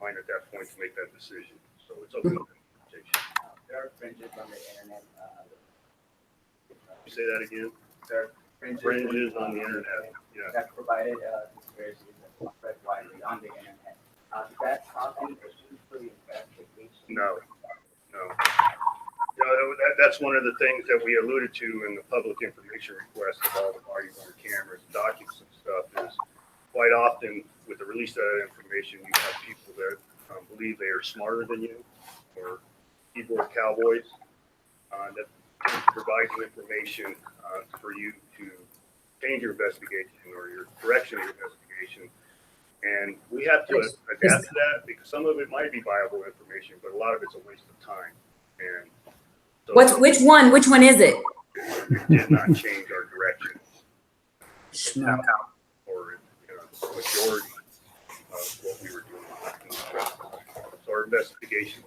fine at that point to make that decision. So it's open to interpretation. There are fringes on the internet. You say that again? There are Fringes on the internet. Yeah. that provided conspiracies that spread widely on the internet. Does that cause any issues for the investigation? No. That's one of the things that we alluded to in the public information request of all the parties on cameras, documents and stuff is quite often with the release of that information, you have people that believe they are smarter than you or keyboard cowboys that provide you information for you to change your investigation or your direction of your investigation. And we have to adapt to that because some of it might be viable information, but a lot of it's a waste of time. And so which one? Which one is it? It did not change our direction. No. Or the majority of what we were doing. So our investigation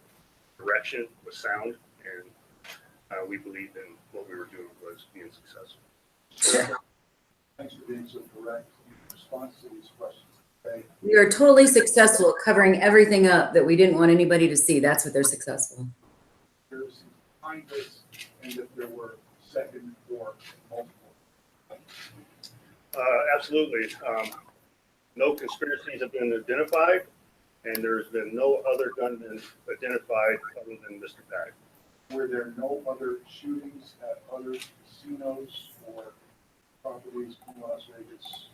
direction was sound, and we believed in what we were doing was being successful. Sure. Thanks for being so direct in response to these questions. Okay. We are totally successful at covering everything up that we didn't want anybody to see. That's what they're successful. There's behind this, and if there were second or multiple. Absolutely. No conspiracies have been identified, and there's been no other gunmen identified other than Mr. Paddock. Were there no other shootings at other casinos or properties in Las Vegas?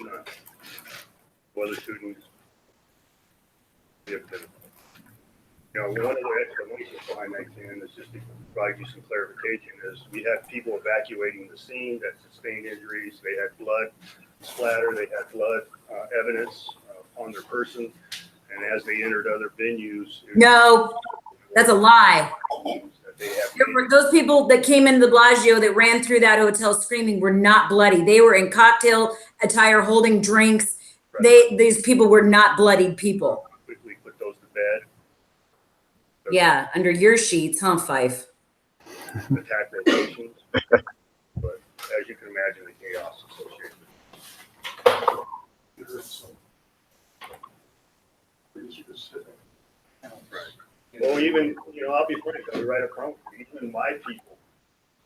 No other shootings. One of the explanations behind that, Ken, is just to provide you some clarification, is we had people evacuating the scene that sustained injuries. They had blood splatter. They had blood evidence on their person. And as they entered other venues. No, that's a lie. That Those people that came into the Bellagio that ran through that hotel screaming were not bloody. They were in cocktail attire holding drinks. These people were not bloodied people. Quickly put those to bed. Yeah, under your sheets, huh, Fife? Attack locations. But as you can imagine, the chaos associated with it. There is some pretty specific counts. Right. Well, even, I'll be frank, I'll be right up front. Even my people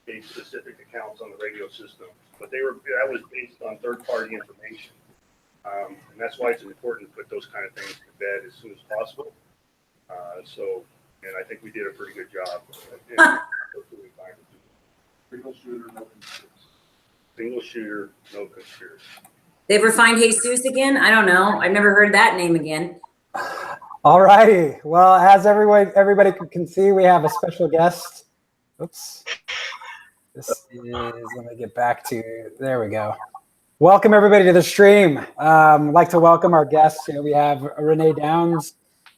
gave specific accounts on the radio system, but that was based on third-party information. And that's why it's important to put those kind of things to bed as soon as possible. And I think we did a pretty good job. Single shooter, no conspiracy. Single shooter, no conspiracy. They ever find Jesus again? I don't know. I've never heard that name again. All righty. Well, as everybody can see, we have a special guest. Oops. This is, let me get back to, there we go. Welcome everybody to the stream. I'd like to welcome our guests. We have Rene Downs,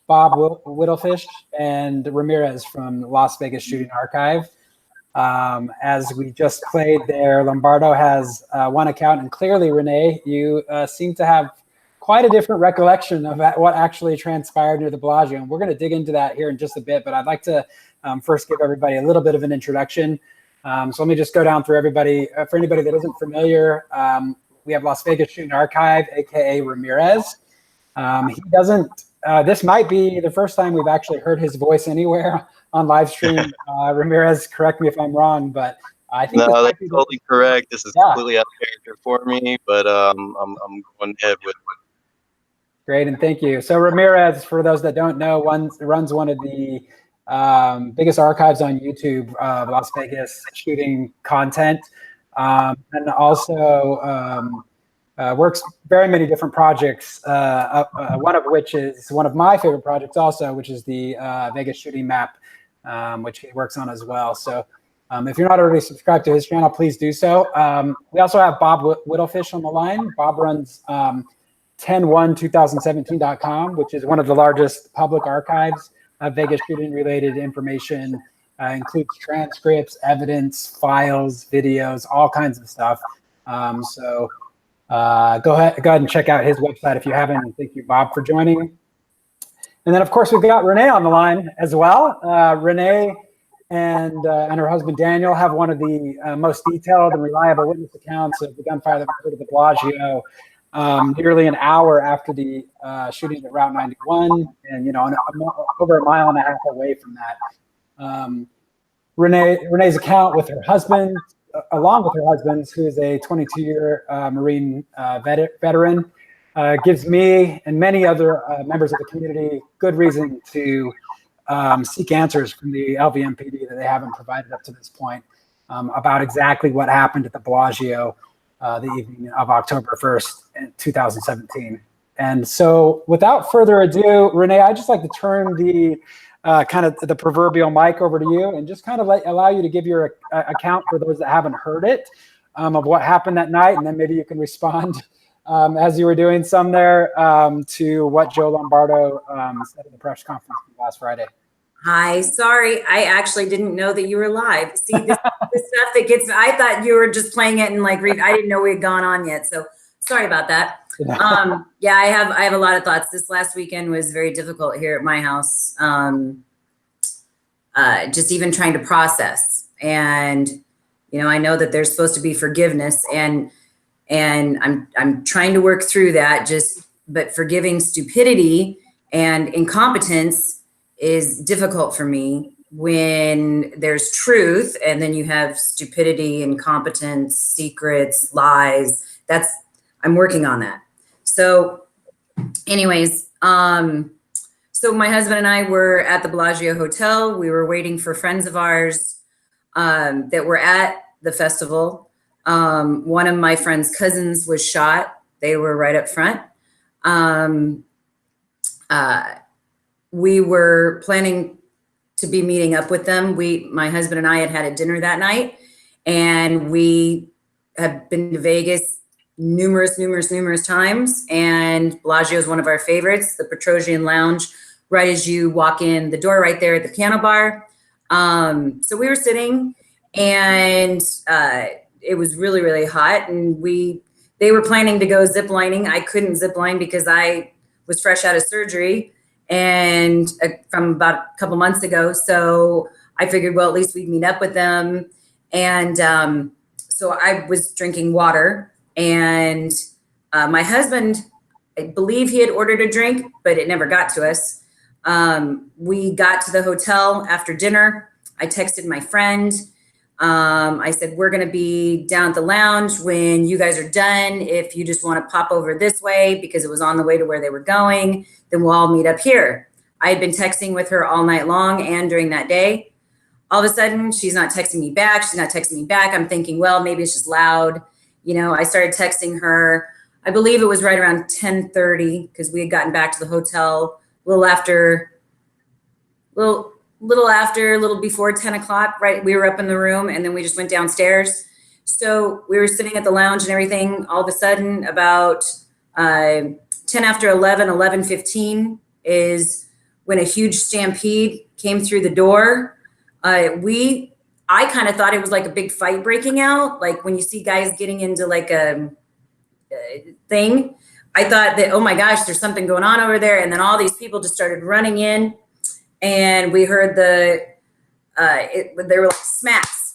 Bob Widlefish, and Ramirez from Las Vegas Shooting Archive. As we just played there, Lombardo has one account, and clearly, Rene, you seem to have quite a different recollection of what actually transpired near the Bellagio. And we're going to dig into that here in just a bit, but I'd like to first give everybody a little bit of an introduction. So let me just go down through everybody. For anybody that isn't familiar, we have Las Vegas Shooting Archive, AKA Ramirez. He doesn't, this might be the first time we've actually heard his voice anywhere on live stream. Ramirez, correct me if I'm wrong, but I think no, that's totally correct. This is completely out of character for me, but I'm going ahead with it. Great, and thank you. So Ramirez, for those that don't know, runs one of the biggest archives on YouTube of Las Vegas shooting content, and also works very many different projects, one of which is one of my favorite projects also, which is the Vegas shooting map, which he works on as well. So if you're not already subscribed to his channel, please do so. We also have Bob Widlefish on the line. Bob runs 10/1/2017.com, which is one of the largest public archives of Vegas shooting related information. Includes transcripts, evidence, files, videos, all kinds of stuff. So go ahead and check out his website if you haven't. And thank you, Bob, for joining. And then, of course, we've got Rene on the line as well. Rene and her husband Daniel have one of the most detailed and reliable witness accounts of the gunfire that occurred at the Bellagio. nearly an hour after the shooting at Route 91, and over a mile and a half away from that. Renee's account with her husband, along with her husband, who is a 22-year Marine veteran, gives me and many other members of the community good reason to seek answers from the LVMPD that they haven't provided up to this point about exactly what happened at the Bellagio the evening of October 1st, 2017. And so without further ado, Renee, I'd just like to turn the kind of the proverbial mic over to you and just kind of allow you to give your account for those that haven't heard it of what happened that night. And then maybe you can respond as you were doing some there to what Joe Lombardo said at the press conference last Friday. Hi, sorry, I actually didn't know that you were live. See, this stuff that gets, I thought you were just playing it and like, I didn't know we had gone on yet. So sorry about that. Yeah, I have a lot of thoughts. This last weekend was very difficult here at my house. Just even trying to process. And, I know that there's supposed to be forgiveness and I'm trying to work through that but forgiving stupidity and incompetence is difficult for me when there's truth and then you have stupidity, incompetence, secrets, lies. I'm working on that. So anyways, so my husband and I were at the Bellagio Hotel. We were waiting for friends of ours that were at the festival. One of my friend's cousins was shot. They were right up front. We were planning to be meeting up with them. My husband and I had a dinner that night, and we have been to Vegas numerous times, and Bellagio is one of our favorites, the Petrosian Lounge, right as you walk in the door right there at the piano bar. So we were sitting, and it was really hot, and they were planning to go zip lining. I couldn't zip line because I was fresh out of surgery and from about a couple months ago. So I figured, well, at least we'd meet up with them. And so I was drinking water, and my husband, I believe he had ordered a drink, but it never got to us. We got to the hotel after dinner. I texted my friend. I said, we're going to be down at the lounge when you guys are done. If you just want to pop over this way, because it was on the way to where they were going, then we'll all meet up here. I had been texting with her all night long and during that day. All of a sudden, she's not texting me back. She's not texting me back. I'm thinking, well, maybe it's just loud. I started texting her. I believe it was right around 10:30 because we had gotten back to the hotel a little before 10 o'clock, right? We were up in the room, and then we just went downstairs. So we were sitting at the lounge and everything. All of a sudden, about 10 after 11, 11:15 is when a huge stampede came through the door. I kind of thought it was like a big fight breaking out. Like when you see guys getting into like a thing, I thought that, oh my gosh, there's something going on over there. And then all these people just started running in, and we heard there were like smacks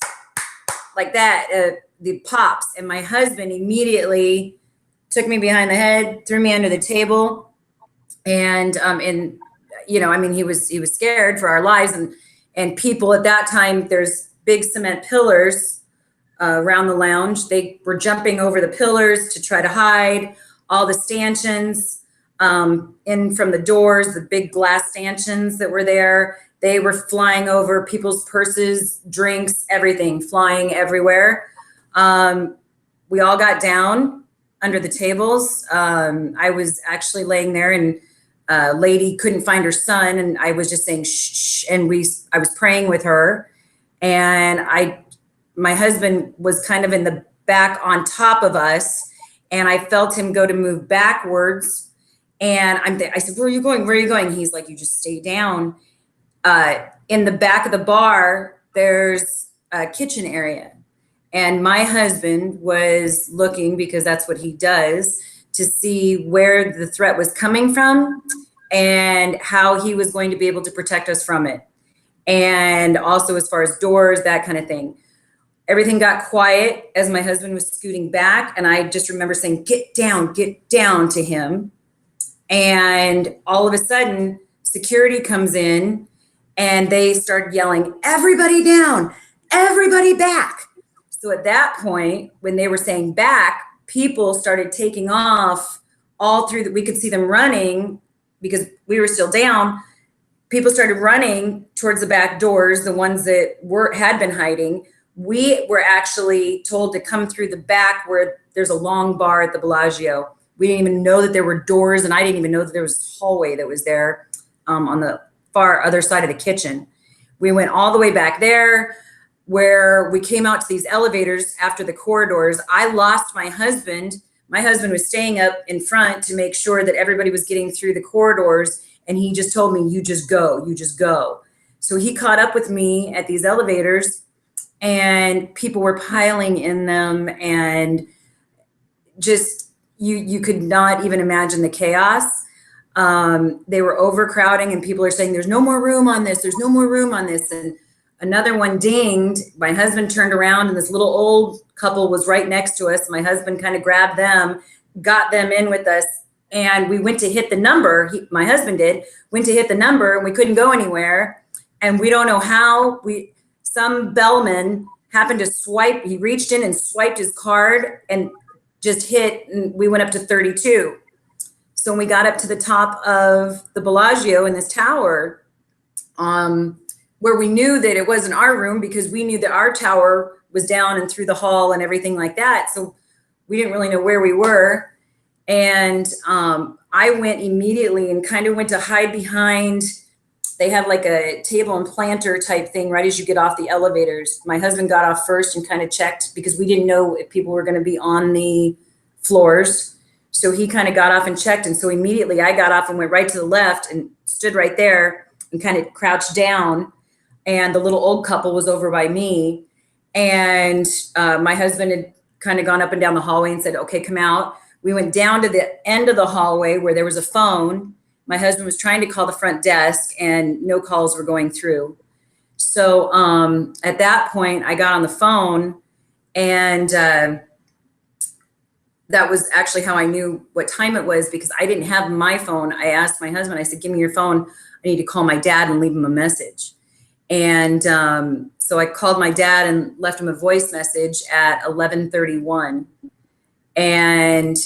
like that, the pops. And my husband immediately took me behind the head, threw me under the table. And he was scared for our lives. And people at that time, there's big cement pillars around the lounge. They were jumping over the pillars to try to hide. All the stanchions in from the doors, the big glass stanchions that were there, they were flying over people's purses, drinks, everything flying everywhere. We all got down under the tables. I was actually laying there, and a lady couldn't find her son, and I was just saying shh, and I was praying with her, and my husband was kind of in the back on top of us, and I felt him go to move backwards, and I said, where are you going? Where are you going? He's like, you just stay down. In the back of the bar, there's a kitchen area, and my husband was looking, because that's what he does, to see where the threat was coming from and how he was going to be able to protect us from it. And also as far as doors, that kind of thing. Everything got quiet as my husband was scooting back. And I just remember saying, get down to him. And all of a sudden, security comes in and they start yelling, everybody down, everybody back. So at that point, when they were saying back, people started taking off all through we could see them running because we were still down. People started running towards the back doors, the ones that had been hiding. We were actually told to come through the back where there's a long bar at the Bellagio. We didn't even know that there were doors, and I didn't even know that there was a hallway that was there on the far other side of the kitchen. We went all the way back there where we came out to these elevators after the corridors. I lost my husband. My husband was staying up in front to make sure that everybody was getting through the corridors. And he just told me, you just go. So he caught up with me at these elevators and people were piling in them and just, you could not even imagine the chaos. They were overcrowding and people are saying, there's no more room on this. There's no more room on this. And another one dinged. My husband turned around and this little old couple was right next to us. My husband kind of grabbed them, got them in with us. And we went to hit the number. My husband went to hit the number and we couldn't go anywhere. And we don't know how. Some bellman happened to swipe. He reached in and swiped his card and just hit. And we went up to 32. So when we got up to the top of the Bellagio in this tower, where we knew that it wasn't our room because we knew that our tower was down and through the hall and everything like that. So we didn't really know where we were. And I went immediately and kind of went to hide behind, they have like a table and planter type thing right as you get off the elevators. My husband got off first and kind of checked because we didn't know if people were going to be on the floors. So he kind of got off and checked. And so immediately I got off and went right to the left and stood right there and kind of crouched down. And the little old couple was over by me. And my husband had kind of gone up and down the hallway and said, okay, come out. We went down to the end of the hallway where there was a phone. My husband was trying to call the front desk and no calls were going through. So at that point, I got on the phone and that was actually how I knew what time it was because I didn't have my phone. I asked my husband, I said, give me your phone. I need to call my dad and leave him a message. And so I called my dad and left him a voice message at 11:31. And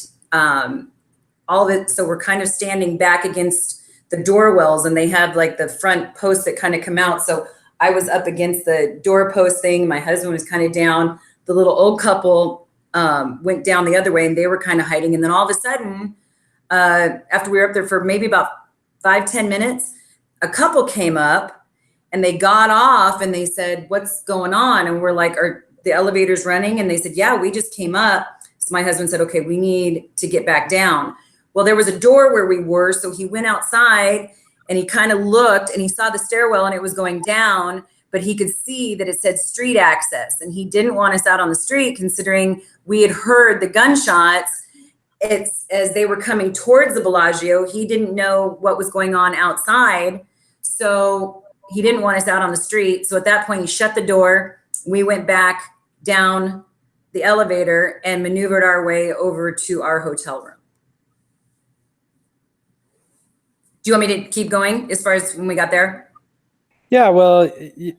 all of it, so we're kind of standing back against the doorwells and they have like the front posts that kind of come out. So I was up against the doorpost thing. My husband was kind of down. The little old couple went down the other way and they were kind of hiding. And then all of a sudden, after we were up there for maybe about 5-10 minutes, a couple came up and they got off and they said, what's going on? And we're like, are the elevators running? And they said, yeah, we just came up. So my husband said, okay, we need to get back down. Well, there was a door where we were. So he went outside and he kind of looked and he saw the stairwell and it was going down, but he could see that it said street access. And he didn't want us out on the street considering we had heard the gunshots. It's as they were coming towards the Bellagio. He didn't know what was going on outside. So he didn't want us out on the street. So at that point, he shut the door. We went back down the elevator and maneuvered our way over to our hotel room. Do you want me to keep going as far as when we got there? Yeah, well,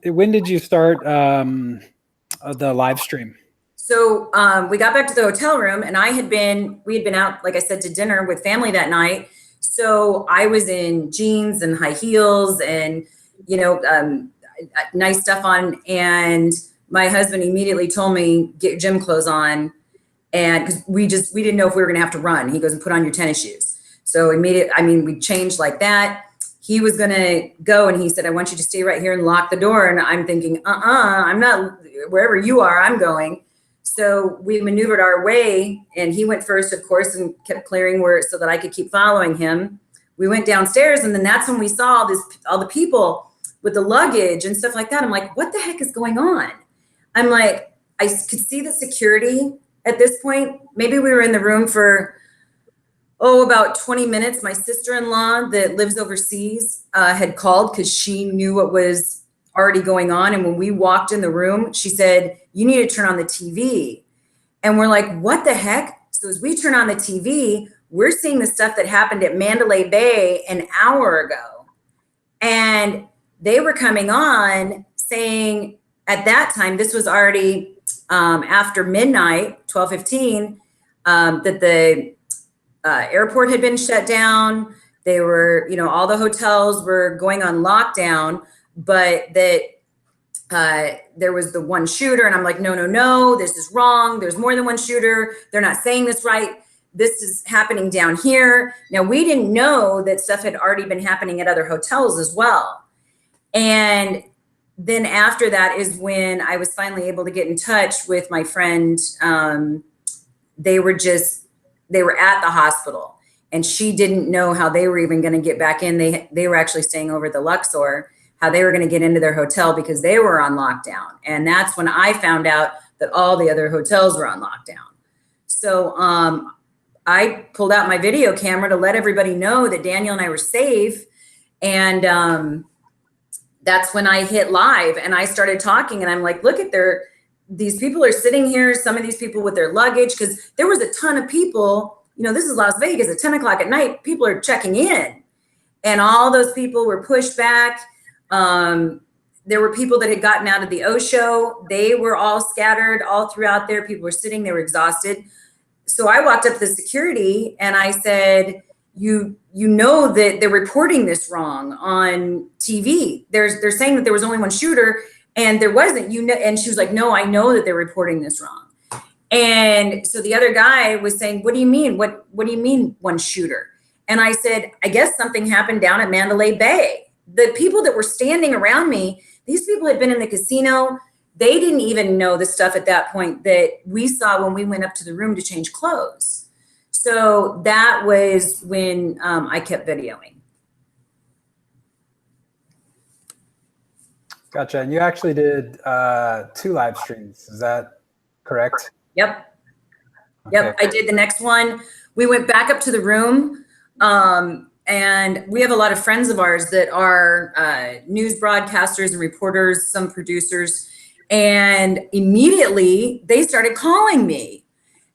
when did you start the live stream? So we got back to the hotel room and we had been out, like I said, to dinner with family that night. So I was in jeans and high heels and, nice stuff on. And my husband immediately told me, get gym clothes on. And because we didn't know if we were going to have to run. He goes, and put on your tennis shoes. So we changed like that. He was going to go and he said, I want you to stay right here and lock the door. And I'm thinking, I'm not, wherever you are, I'm going. So we maneuvered our way and he went first, of course, and kept clearing so that I could keep following him. We went downstairs and then that's when we saw all the people with the luggage and stuff like that. I'm like, what the heck is going on? I'm like, I could see the security at this point. Maybe we were in the room for, about 20 minutes. My sister-in-law that lives overseas had called because she knew what was already going on. And when we walked in the room, she said, you need to turn on the TV. And we're like, what the heck? So as we turn on the TV, we're seeing the stuff that happened at Mandalay Bay an hour ago. And they were coming on saying at that time, this was already after midnight, 12:15, that the airport had been shut down. They were, all the hotels were going on lockdown, but that there was the one shooter. And I'm like, no, this is wrong. There's more than one shooter. They're not saying this right. This is happening down here. Now, we didn't know that stuff had already been happening at other hotels as well. And then after that is when I was finally able to get in touch with my friend. They were at the hospital, and she didn't know how they were even going to get back in. They were actually staying over at the Luxor, how they were going to get into their hotel because they were on lockdown. And that's when I found out that all the other hotels were on lockdown. So I pulled out my video camera to let everybody know that Daniel and I were safe. And that's when I hit live and I started talking, and I'm like, look at these people are sitting here, some of these people with their luggage, because there was a ton of people, this is Las Vegas at 10 o'clock at night, people are checking in, and all those people were pushed back. There were people that had gotten out of the O show. They were all scattered all throughout there. People were sitting, they were exhausted. So I walked up to the security and I said, you know that they're reporting this wrong on TV. They're saying that there was only one shooter and there wasn't, and she was like, no, I know that they're reporting this wrong. And so the other guy was saying, what do you mean? What do you mean one shooter? And I said, I guess something happened down at Mandalay Bay. The people that were standing around me, these people had been in the casino. They didn't even know the stuff at that point that we saw when we went up to the room to change clothes. So that was when I kept videoing. Gotcha. And you actually did 2 live streams. Is that correct? Yep. Okay. Yep. I did the next one. We went back up to the room. And we have a lot of friends of ours that are news broadcasters and reporters, some producers. And immediately they started calling me.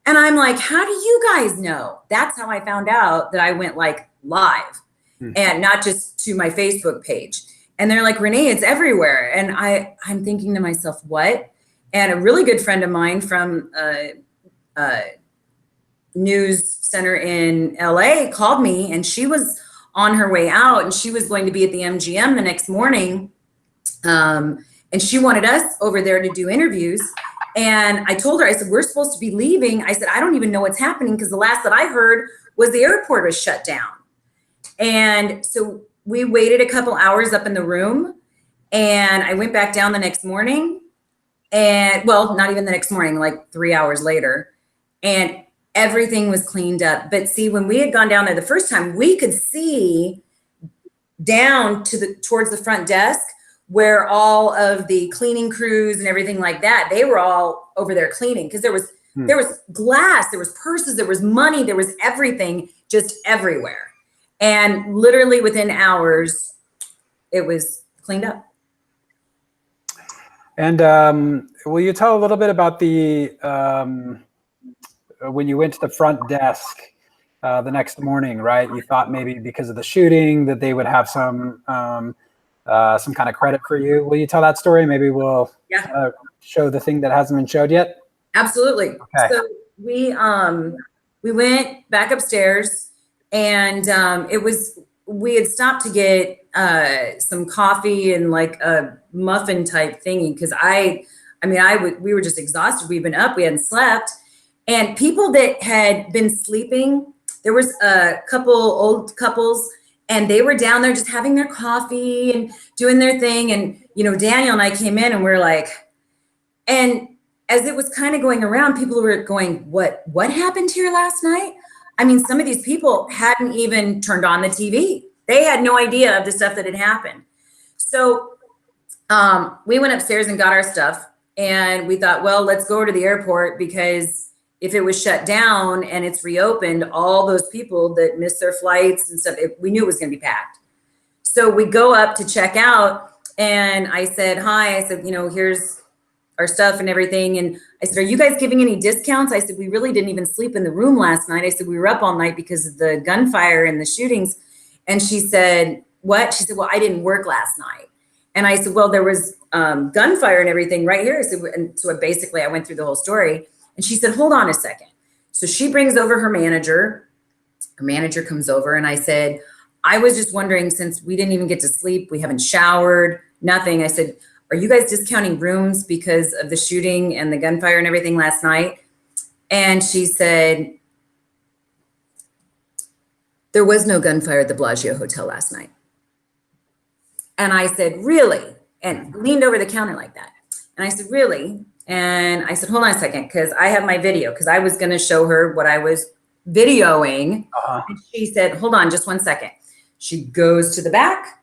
And I'm like, how do you guys know? That's how I found out that I went live and not just to my Facebook page. And they're like, Rene, it's everywhere. And I'm thinking to myself, what? And a really good friend of mine from news center in LA called me, and she was on her way out and she was going to be at the MGM the next morning. And she wanted us over there to do interviews. And I told her, I said, we're supposed to be leaving. I said, I don't even know what's happening, because the last that I heard was the airport was shut down. And so we waited a couple hours up in the room, and I went back down the next morning, and well, not even the next morning, like 3 hours later, and everything was cleaned up. But see, when we had gone down there the first time, we could see down to towards the front desk where all of the cleaning crews and everything like that, they were all over there cleaning, because there was glass, there was purses, there was money, there was everything just everywhere. And literally within hours, it was cleaned up. And will you tell a little bit about the when you went to the front desk the next morning, right? You thought maybe because of the shooting that they would have some kind of credit for you. Will you tell that story? Maybe we'll show the thing that hasn't been showed yet. Absolutely. Okay. So we went back upstairs, and we had stopped to get some coffee and like a muffin type thingy, because we were just exhausted. We'd been up, we hadn't slept, and people that had been sleeping, there was a couple old couples, and they were down there just having their coffee and doing their thing. And, Daniel and I came in, and we're like, and as it was kind of going around, people were going, what happened here last night? I mean, some of these people hadn't even turned on the TV. They had no idea of the stuff that had happened. So we went upstairs and got our stuff, and we thought, well, let's go to the airport, because if it was shut down and it's reopened, all those people that missed their flights and stuff, we knew it was going to be packed. So we go up to check out, And I said, hi, I said, here's our stuff and everything. And I said, are you guys giving any discounts? I said, we really didn't even sleep in the room last night. I said, we were up all night because of the gunfire and the shootings. And she said, what? She said, well, I didn't work last night. And I said, well, there was gunfire and everything right here. I said, and so basically I went through the whole story. And she said, hold on a second. So she brings over her manager. Her manager comes over, and I said, I was just wondering, since we didn't even get to sleep, we haven't showered, nothing. I said, are you guys discounting rooms because of the shooting and the gunfire and everything last night? And she said, there was no gunfire at the Bellagio Hotel last night. And I said, really? And leaned over the counter like that. And I said, really? And I said, hold on a second, because I have my video, because I was going to show her what I was videoing. And she said, hold on just 1 second. She goes to the back,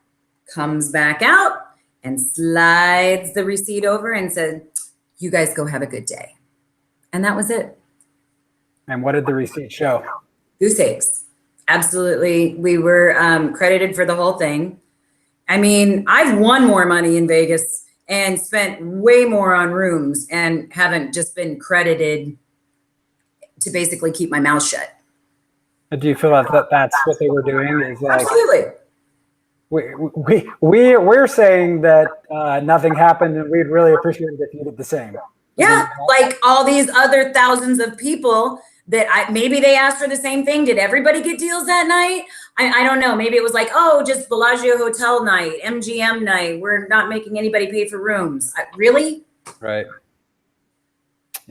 comes back out, and slides the receipt over and said, you guys go have a good day. And that was it. And what did the receipt show? Goose eggs. Absolutely. We were credited for the whole thing. I mean, I've won more money in Vegas and spent way more on rooms and haven't just been credited to basically keep my mouth shut. Do you feel that that's what they were doing? Is like, absolutely. We're saying that nothing happened, and we'd really appreciate it if you did the same. Yeah, like all these other thousands of people that maybe they asked for the same thing. Did everybody get deals that night? I don't know. Maybe it was like, oh, just Bellagio Hotel night, MGM night. We're not making anybody pay for rooms. Really? Right.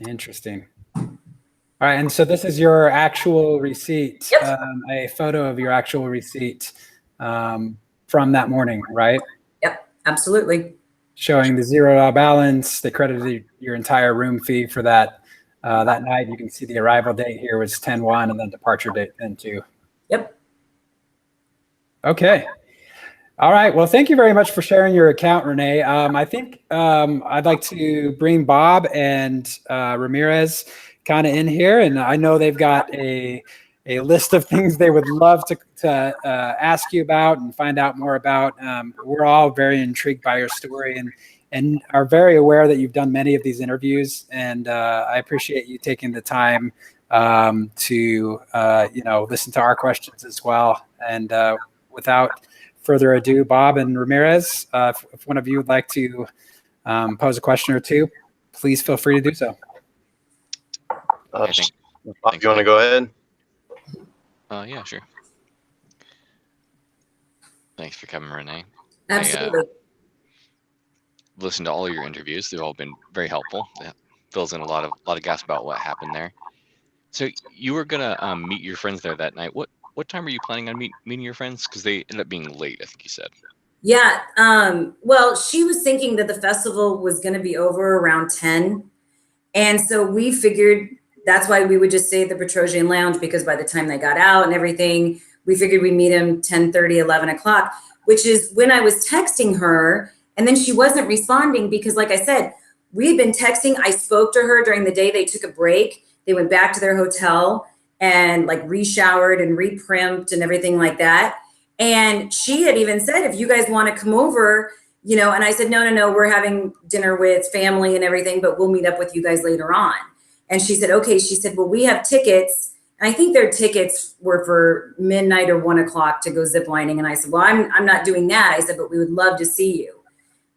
Interesting. All right, and so this is your actual receipt, yep. A photo of your actual receipt from that morning, right? Yep, absolutely. Showing the $0 balance. They credited your entire room fee for that that night. You can see the arrival date here was 10/1, and then departure date 10/2. Yep. Okay. All right. Well, thank you very much for sharing your account, Rene. I think I'd like to bring Bob and Ramirez kind of in here, and I know they've got a list of things they would love to ask you about and find out more about. We're all very intrigued by your story and are very aware that you've done many of these interviews, and I appreciate you taking the time to listen to our questions as well. And without further ado, Bob and Ramirez, if one of you would like to pose a question or two, please feel free to do so. Bob, you want to go ahead? Yeah, sure. Thanks for coming, Rene. Absolutely. Listened to all your interviews. They've all been very helpful. That fills in a lot of gaps about what happened there. So you were gonna meet your friends there that night. What time were you planning on meeting your friends? Because they ended up being late, I think you said. Yeah. Well, she was thinking that the festival was going to be over around 10. And so we figured that's why we would just stay at the Petrosian Lounge, because by the time they got out and everything, we figured we'd meet them 10:30, 11 o'clock, which is when I was texting her. And then she wasn't responding because, like I said, we had been texting. I spoke to her during the day. They took a break. They went back to their hotel and like re-showered and re-primped and everything like that. And she had even said, if you guys want to come over, and I said, no, we're having dinner with family and everything, but we'll meet up with you guys later on. And she said, okay. She said, well, we have tickets. And I think their tickets were for midnight or 1 o'clock to go ziplining. And I said, well, I'm not doing that. I said, but we would love to see you.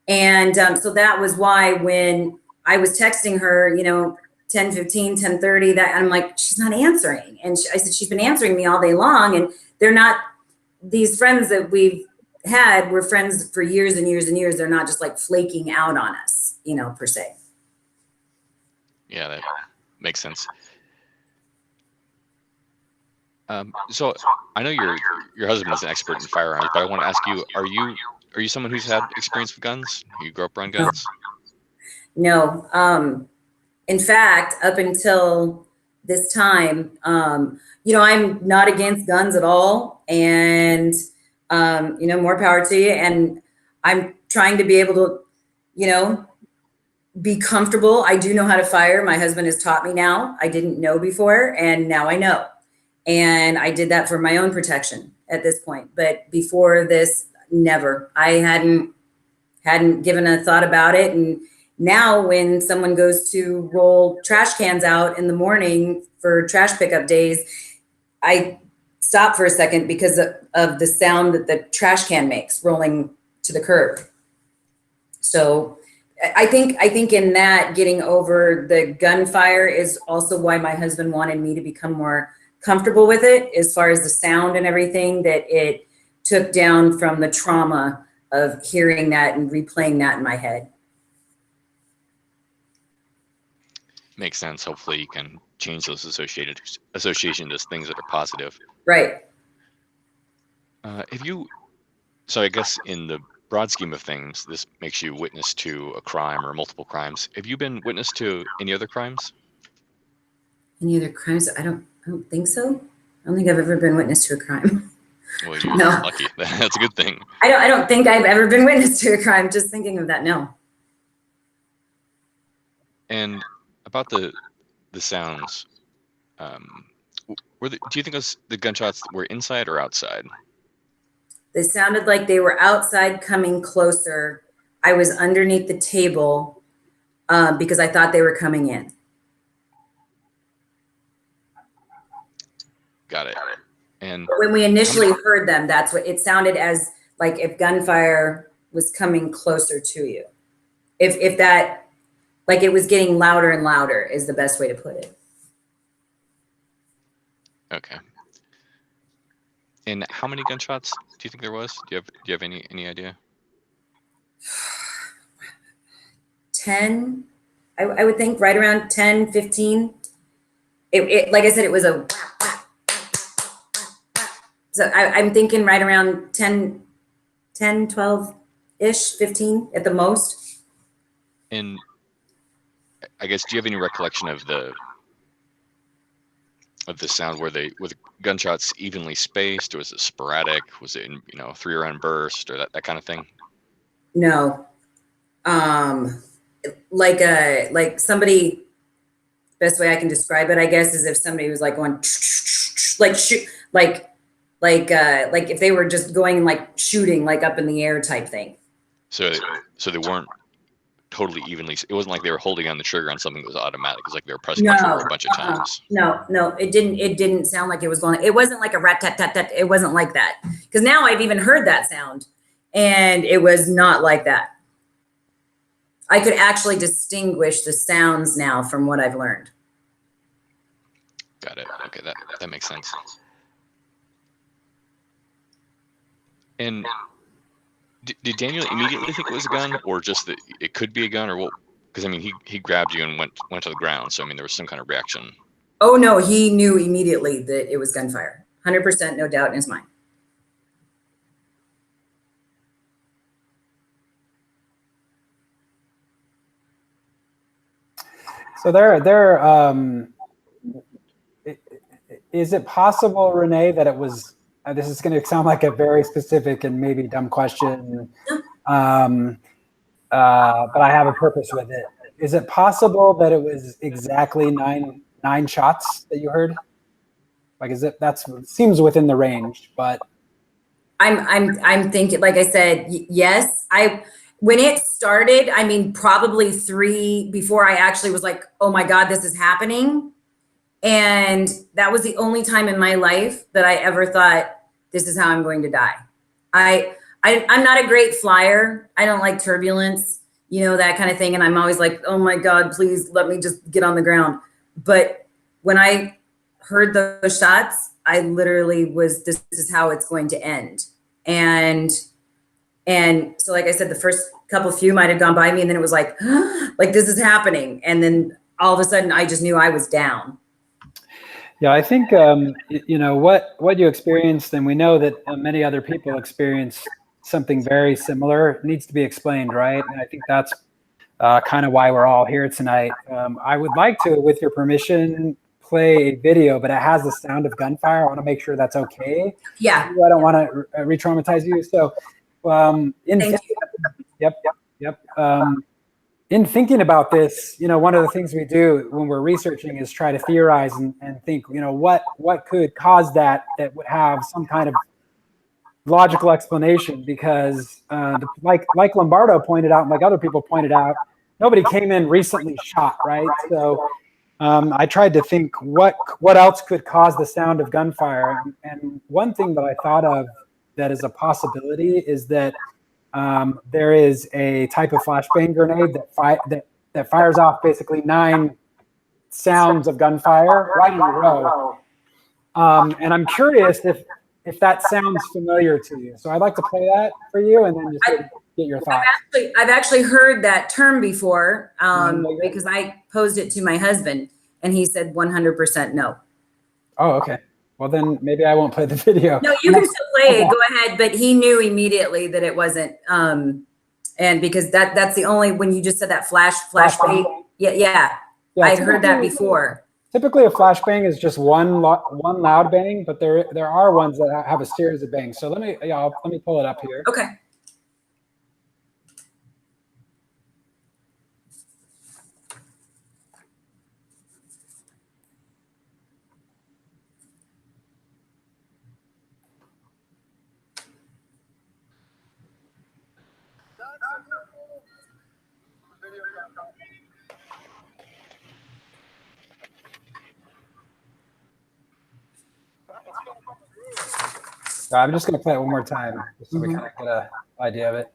And so that was why when I was texting her, 10:15, 10:30, that I'm like, she's not answering. And I said, she's been answering me all day long. And they're not, these friends that we've had, we're friends for years and years and years. They're not just like flaking out on us, per se. Yeah, that makes sense. So I know your husband is an expert in firearms, but I want to ask you, are you someone who's had experience with guns? You grew up around guns? No. In fact, up until this time, I'm not against guns at all. And, more power to you. And I'm trying to be able to, be comfortable. I do know how to fire. My husband has taught me now. I didn't know before, and now I know. And I did that for my own protection at this point. But before this, never. I hadn't given a thought about it. And now when someone goes to roll trash cans out in the morning for trash pickup days, I stop for a second because of the sound that the trash can makes rolling to the curb. So I think in that, getting over the gunfire is also why my husband wanted me to become more comfortable with it, as far as the sound and everything that it took down from the trauma of hearing that and replaying that in my head. Makes sense. Hopefully you can change those associations as things that are positive. Right. So I guess in the broad scheme of things, this makes you witness to a crime or multiple crimes. Have you been witness to any other crimes? Any other crimes? I don't think so. I don't think I've ever been witness to a crime. Well, you're No. lucky. That's a good thing. I don't think I've ever been witness to a crime. Just thinking of that, no. And about the sounds, do you think the gunshots were inside or outside? They sounded like they were outside, coming closer. I was underneath the table because I thought they were coming in. Got it. And when we initially heard them, that's what it sounded as, like if gunfire was coming closer to you. If that, like it was getting louder and louder is the best way to put it. Okay. And how many gunshots do you think there was? Do you have any idea? 10, I would think right around 10, 15. It like I said, it was a, so I'm thinking right around 10, 12-ish, 15 at the most. And I guess, do you have any recollection of the sound? Were the gunshots evenly spaced, or was it sporadic? Was it in 3-round burst or that kind of thing? No. Like somebody, best way I can describe it, I guess, is if somebody was like going like shoot, like if they were just going like shooting like up in the air type thing. So they weren't totally evenly. It wasn't like they were holding on the trigger on something that was automatic. It was like they were pressing the trigger a bunch of times. No, it didn't sound like it was going. It wasn't like a rat tat tat tat. It wasn't like that. Because now I've even heard that sound, and it was not like that. I could actually distinguish the sounds now from what I've learned. Got it. Okay, that makes sense. And did Daniel immediately think it was a gun, or just that it could be a gun, or what? Because I mean, he grabbed you and went to the ground, so I mean, there was some kind of reaction. Oh no, he knew immediately that it was gunfire. 100%, no doubt in his mind. So is it possible, Rene, that it was? This is going to sound like a very specific and maybe dumb question, but I have a purpose with it. Is it possible that it was exactly nine shots that you heard? Like, seems within the range, but I'm thinking, like I said, yes. When it started, I mean, probably 3 before I actually was like, oh my God, this is happening. And that was the only time in my life that I ever thought, this is how I'm going to die. I'm not a great flyer. I don't like turbulence, that kind of thing. And I'm always like, oh my God, please let me just get on the ground. But when I heard those shots, I literally was, this is how it's going to end. And so, like I said, the first few might've gone by me, and then it was like, like this is happening. And then all of a sudden I just knew I was down. Yeah, I think, what you experienced, and we know that many other people experience something very similar. It needs to be explained, right? And I think that's kind of why we're all here tonight. I would like to, with your permission, play a video, but it has the sound of gunfire. I want to make sure that's okay. Yeah. I don't want to re-traumatize you. So, in thinking about this, one of the things we do when we're researching is try to theorize and think, what could cause that would have some kind of logical explanation because, like Lombardo pointed out, and like other people pointed out, nobody came in recently shot, right? So I tried to think what else could cause the sound of gunfire, and one thing that I thought of that is a possibility is that there is a type of flashbang grenade that fires off basically 9 sounds of gunfire right in a row. And I'm curious if that sounds familiar to you. So I'd like to play that for you and then just get your thoughts. I've actually heard that term before because I posed it to my husband and he said 100% no. Oh, okay. Well, then maybe I won't play the video. No, you can still play it. Go ahead. But he knew immediately that it wasn't. And because that's the only, when you just said that flashbang. Yeah. I'd heard that before. Typically, a flashbang is just one loud bang, but there are ones that have a series of bangs. So let me pull it up here. Okay. I'm just going to play it one more time just so we kind of get an idea of it.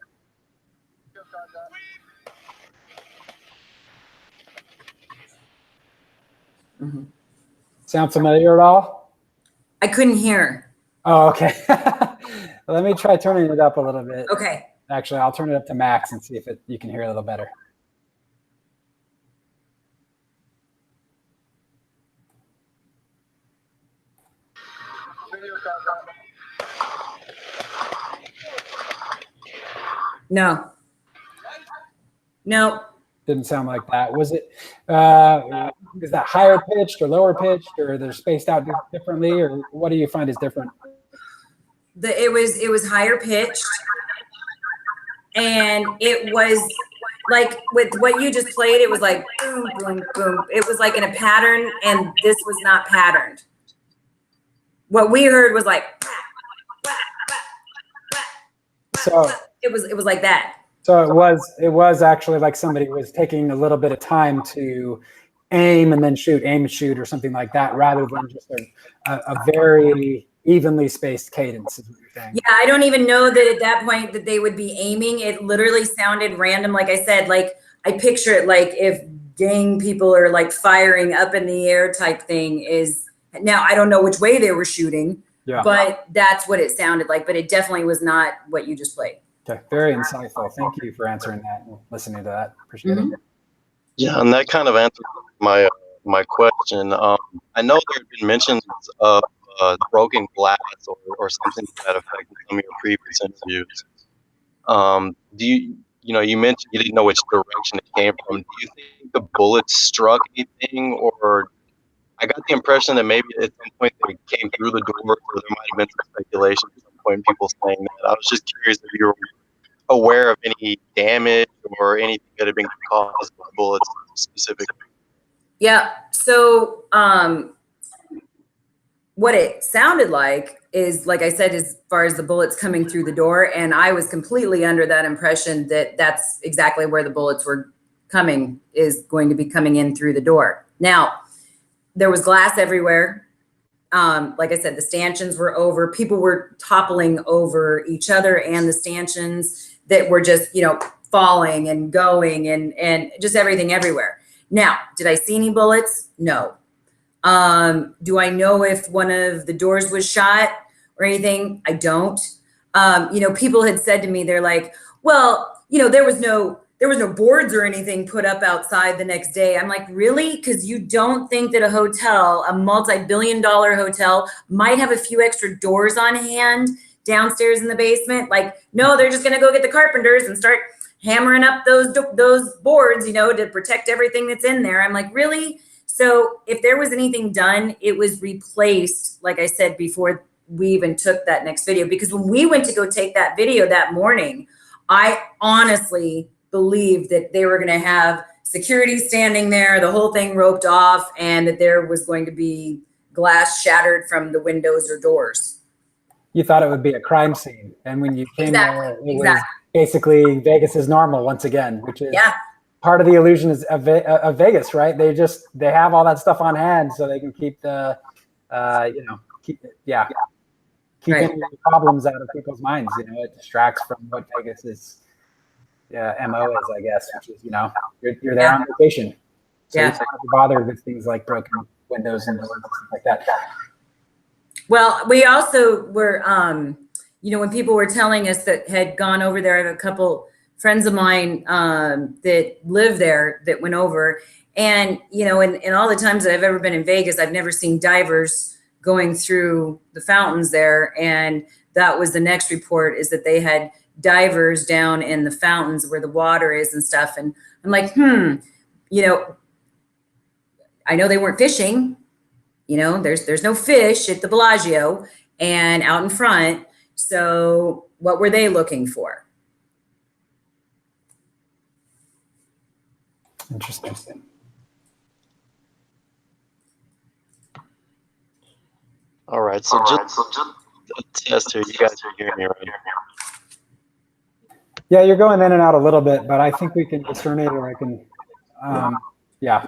Sound familiar at all? I couldn't hear. Oh, okay. Let me try turning it up a little bit. Okay. Actually, I'll turn it up to max and see if you can hear a little better. No. Didn't sound like that. Was it? Is that higher pitched or lower pitched, or they're spaced out differently, or what do you find is different? It was higher pitched, and it was like with what you just played. It was like boom, boom, boom. It was like in a pattern, and this was not patterned. What we heard was like. So it was like that. So it was actually like somebody was taking a little bit of time to aim and then shoot, aim and shoot, or something like that, rather than just a very evenly spaced cadence, is what you're saying. Yeah, I don't even know that at that point that they would be aiming. It literally sounded random. Like I said, like I picture it like if gang people are like firing up in the air type thing is. Now I don't know which way they were shooting, but that's what it sounded like. But it definitely was not what you just played. Okay, very insightful. Thank you for answering that and listening to that. Appreciate it. Yeah, and that kind of answers my question. I know there have been mentions of broken glass or something to that effect in some of your previous interviews. Do you mentioned you didn't know which direction it came from. Do you think the bullets struck anything, or I got the impression that maybe at some point they came through the door, or there might have been some speculation at some point, people saying that. I was just curious if you were aware of any damage or anything that had been caused by bullets specifically. Yeah. So what it sounded like is, like I said, as far as the bullets coming through the door, and I was completely under that impression that that's exactly where the bullets were coming, is going to be coming in through the door. Now, there was glass everywhere. Like I said, the stanchions were over. People were toppling over each other and the stanchions that were just, falling and going and just everything everywhere. Now, did I see any bullets? No. Do I know if one of the doors was shot or anything? I don't. People had said to me, they're like, well, there was no boards or anything put up outside the next day. I'm like, really? Because you don't think that a hotel, a multi-billion-dollar hotel, might have a few extra doors on hand downstairs in the basement? Like, no, they're just going to go get the carpenters and start hammering up those boards, to protect everything that's in there. I'm like, really? So if there was anything done, it was replaced, like I said, before we even took that next video. Because when we went to go take that video that morning, I honestly believed that they were going to have security standing there, the whole thing roped off, and that there was going to be glass shattered from the windows or doors. you thought it would be a crime scene. And when you came there, it was Exactly. basically Vegas is normal once again, which is Yeah. part of the illusion of Vegas, right? They have all that stuff on hand so they can keep the, keep Right. any problems out of people's minds. You know, it distracts from what Vegas is, MO is, I guess, which is, you're there on vacation. So you don't have to bother with things like broken windows and doors and stuff like that. Well, we also were, when people were telling us that had gone over there, I have a couple friends of mine that live there that went over. And, in all the times that I've ever been in Vegas, I've never seen divers going through the fountains there. And that was the next report, is that they had divers down in the fountains where the water is and stuff. And I'm like, I know they weren't fishing. There's no fish at the Bellagio and out in front. So what were they looking for? Interesting. All right, so just a test here. You guys are hearing me right? Yeah, you're going in and out a little bit, but I think we can discern it, or I can, yeah.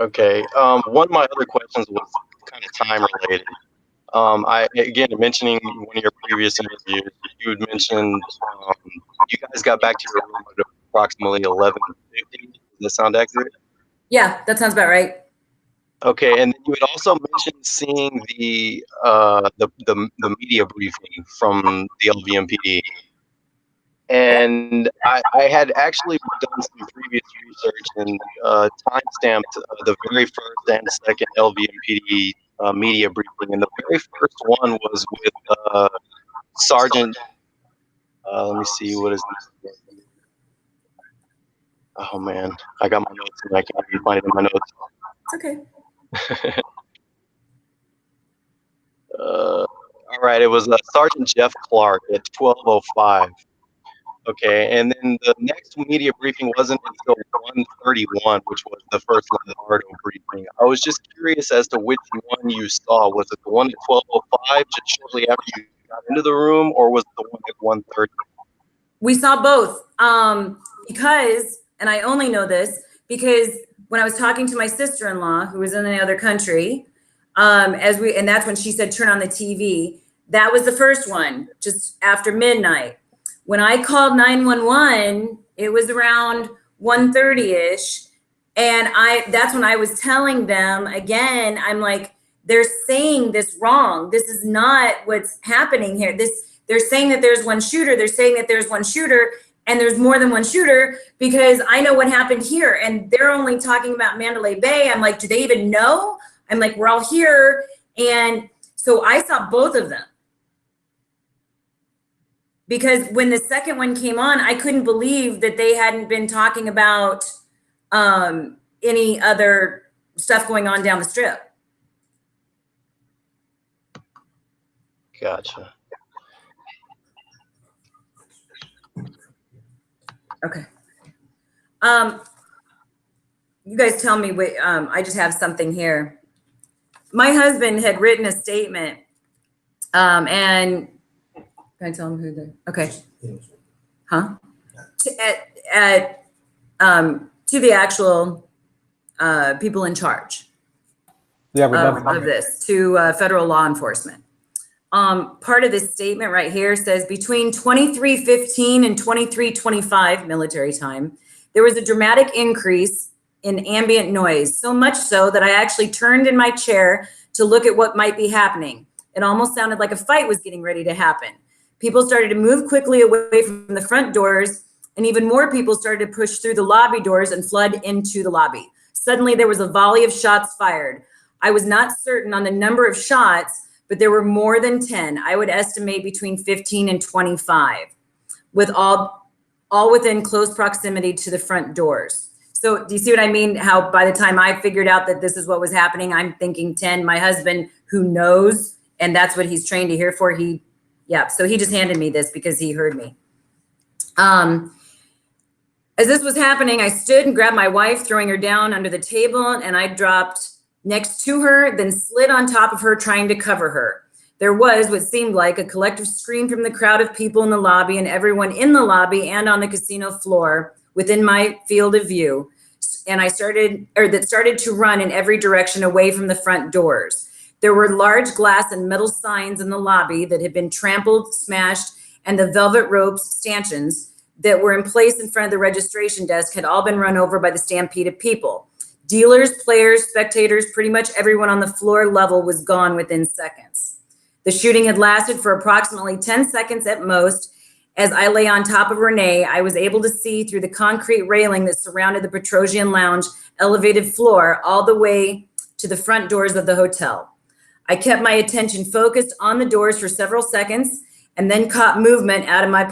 Okay. One of my other questions was kind of time related. Again, mentioning one of your previous interviews, you had mentioned you guys got back to your room at approximately 11:50. Does that sound accurate? Yeah, that sounds about right. Okay, and you had also mentioned seeing the media briefing from the LVMPD. And I had actually done some previous research and timestamped the very first and second LVMPD media briefing. And the very first one was with Sergeant, let me see, what is this? Oh man, I got my notes and I can't even find it in my notes. It's okay. All right, it was Sergeant Jeff Clark at 12:05. Okay, and then the next media briefing wasn't until 1:31, which was the first Lombardo briefing. I was just curious as to which one you saw. Was it the one at 12:05, just shortly after you got into the room, or was it the one at 1:30? We saw both because, and I only know this because when I was talking to my sister-in-law who was in the other country, and that's when she said, turn on the TV. That was the first one, just after midnight. When I called 911, it was around 1:30-ish. And that's when I was telling them again, I'm like, they're saying this wrong. This is not what's happening here. They're saying that there's one shooter. They're saying that there's one shooter and there's more than one shooter, because I know what happened here. And they're only talking about Mandalay Bay. I'm like, do they even know? I'm like, we're all here. And so I saw both of them. Because when the second one came on, I couldn't believe that they hadn't been talking about any other stuff going on down the strip. Gotcha. Okay. You guys tell me, I just have something here. My husband had written a statement, and can I tell him who okay. Huh? To the actual people in charge of this, to federal law enforcement. Part of this statement right here says between 23:15 and 23:25 military time, there was a dramatic increase in ambient noise, so much so that I actually turned in my chair to look at what might be happening. It almost sounded like a fight was getting ready to happen. People started to move quickly away from the front doors, and even more people started to push through the lobby doors and flood into the lobby. Suddenly, there was a volley of shots fired. I was not certain on the number of shots, but there were more than 10. I would estimate between 15 and 25, with all within close proximity to the front doors. So do you see what I mean? How by the time I figured out that this is what was happening, I'm thinking 10. My husband, who knows, and that's what he's trained to hear for, so he just handed me this because he heard me. As this was happening, I stood and grabbed my wife, throwing her down under the table, and I dropped next to her, then slid on top of her, trying to cover her. there was what seemed like a collective scream from the crowd of people in the lobby and everyone in the lobby and on the casino floor within my field of view. And that started to run in every direction away from the front doors. There were large glass and metal signs in the lobby that had been trampled, smashed, and the velvet ropes stanchions that were in place in front of the registration desk had all been run over by the stampede of people. Dealers, players, spectators, pretty much everyone on the floor level was gone within seconds. The shooting had lasted for approximately 10 seconds at most. As I lay on top of Rene, I was able to see through the concrete railing that surrounded the Petrosian Lounge elevated floor all the way to the front doors of the hotel. I kept my attention focused on the doors for several seconds and then caught movement out of my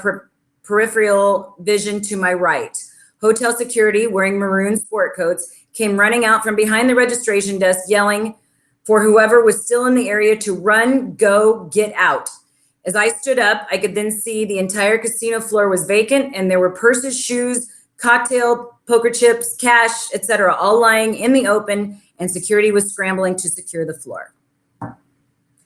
peripheral vision to my right. Hotel security, wearing maroon sport coats, came running out from behind the registration desk, yelling for whoever was still in the area to run, go, get out. As I stood up, I could then see the entire casino floor was vacant and there were purses, shoes, cocktail, poker chips, cash, etc., all lying in the open, and security was scrambling to secure the floor.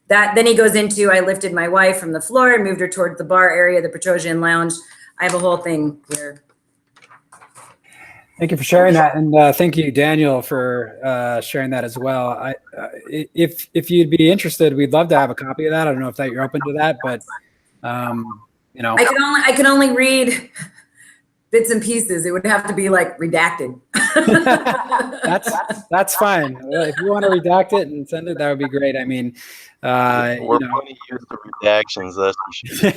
Then he goes into, I lifted my wife from the floor and moved her towards the bar area, the Petrosian Lounge. I have a whole thing here. Thank you for sharing that, and thank you, Daniel, for sharing that as well. If you'd be interested, we'd love to have a copy of that. I don't know if you're open to that, but you know, I can only read bits and pieces. It would have to be like redacted. that's fine. If you want to redact it and send it, that would be great. I mean, we're plenty used to redactions, that's for sure.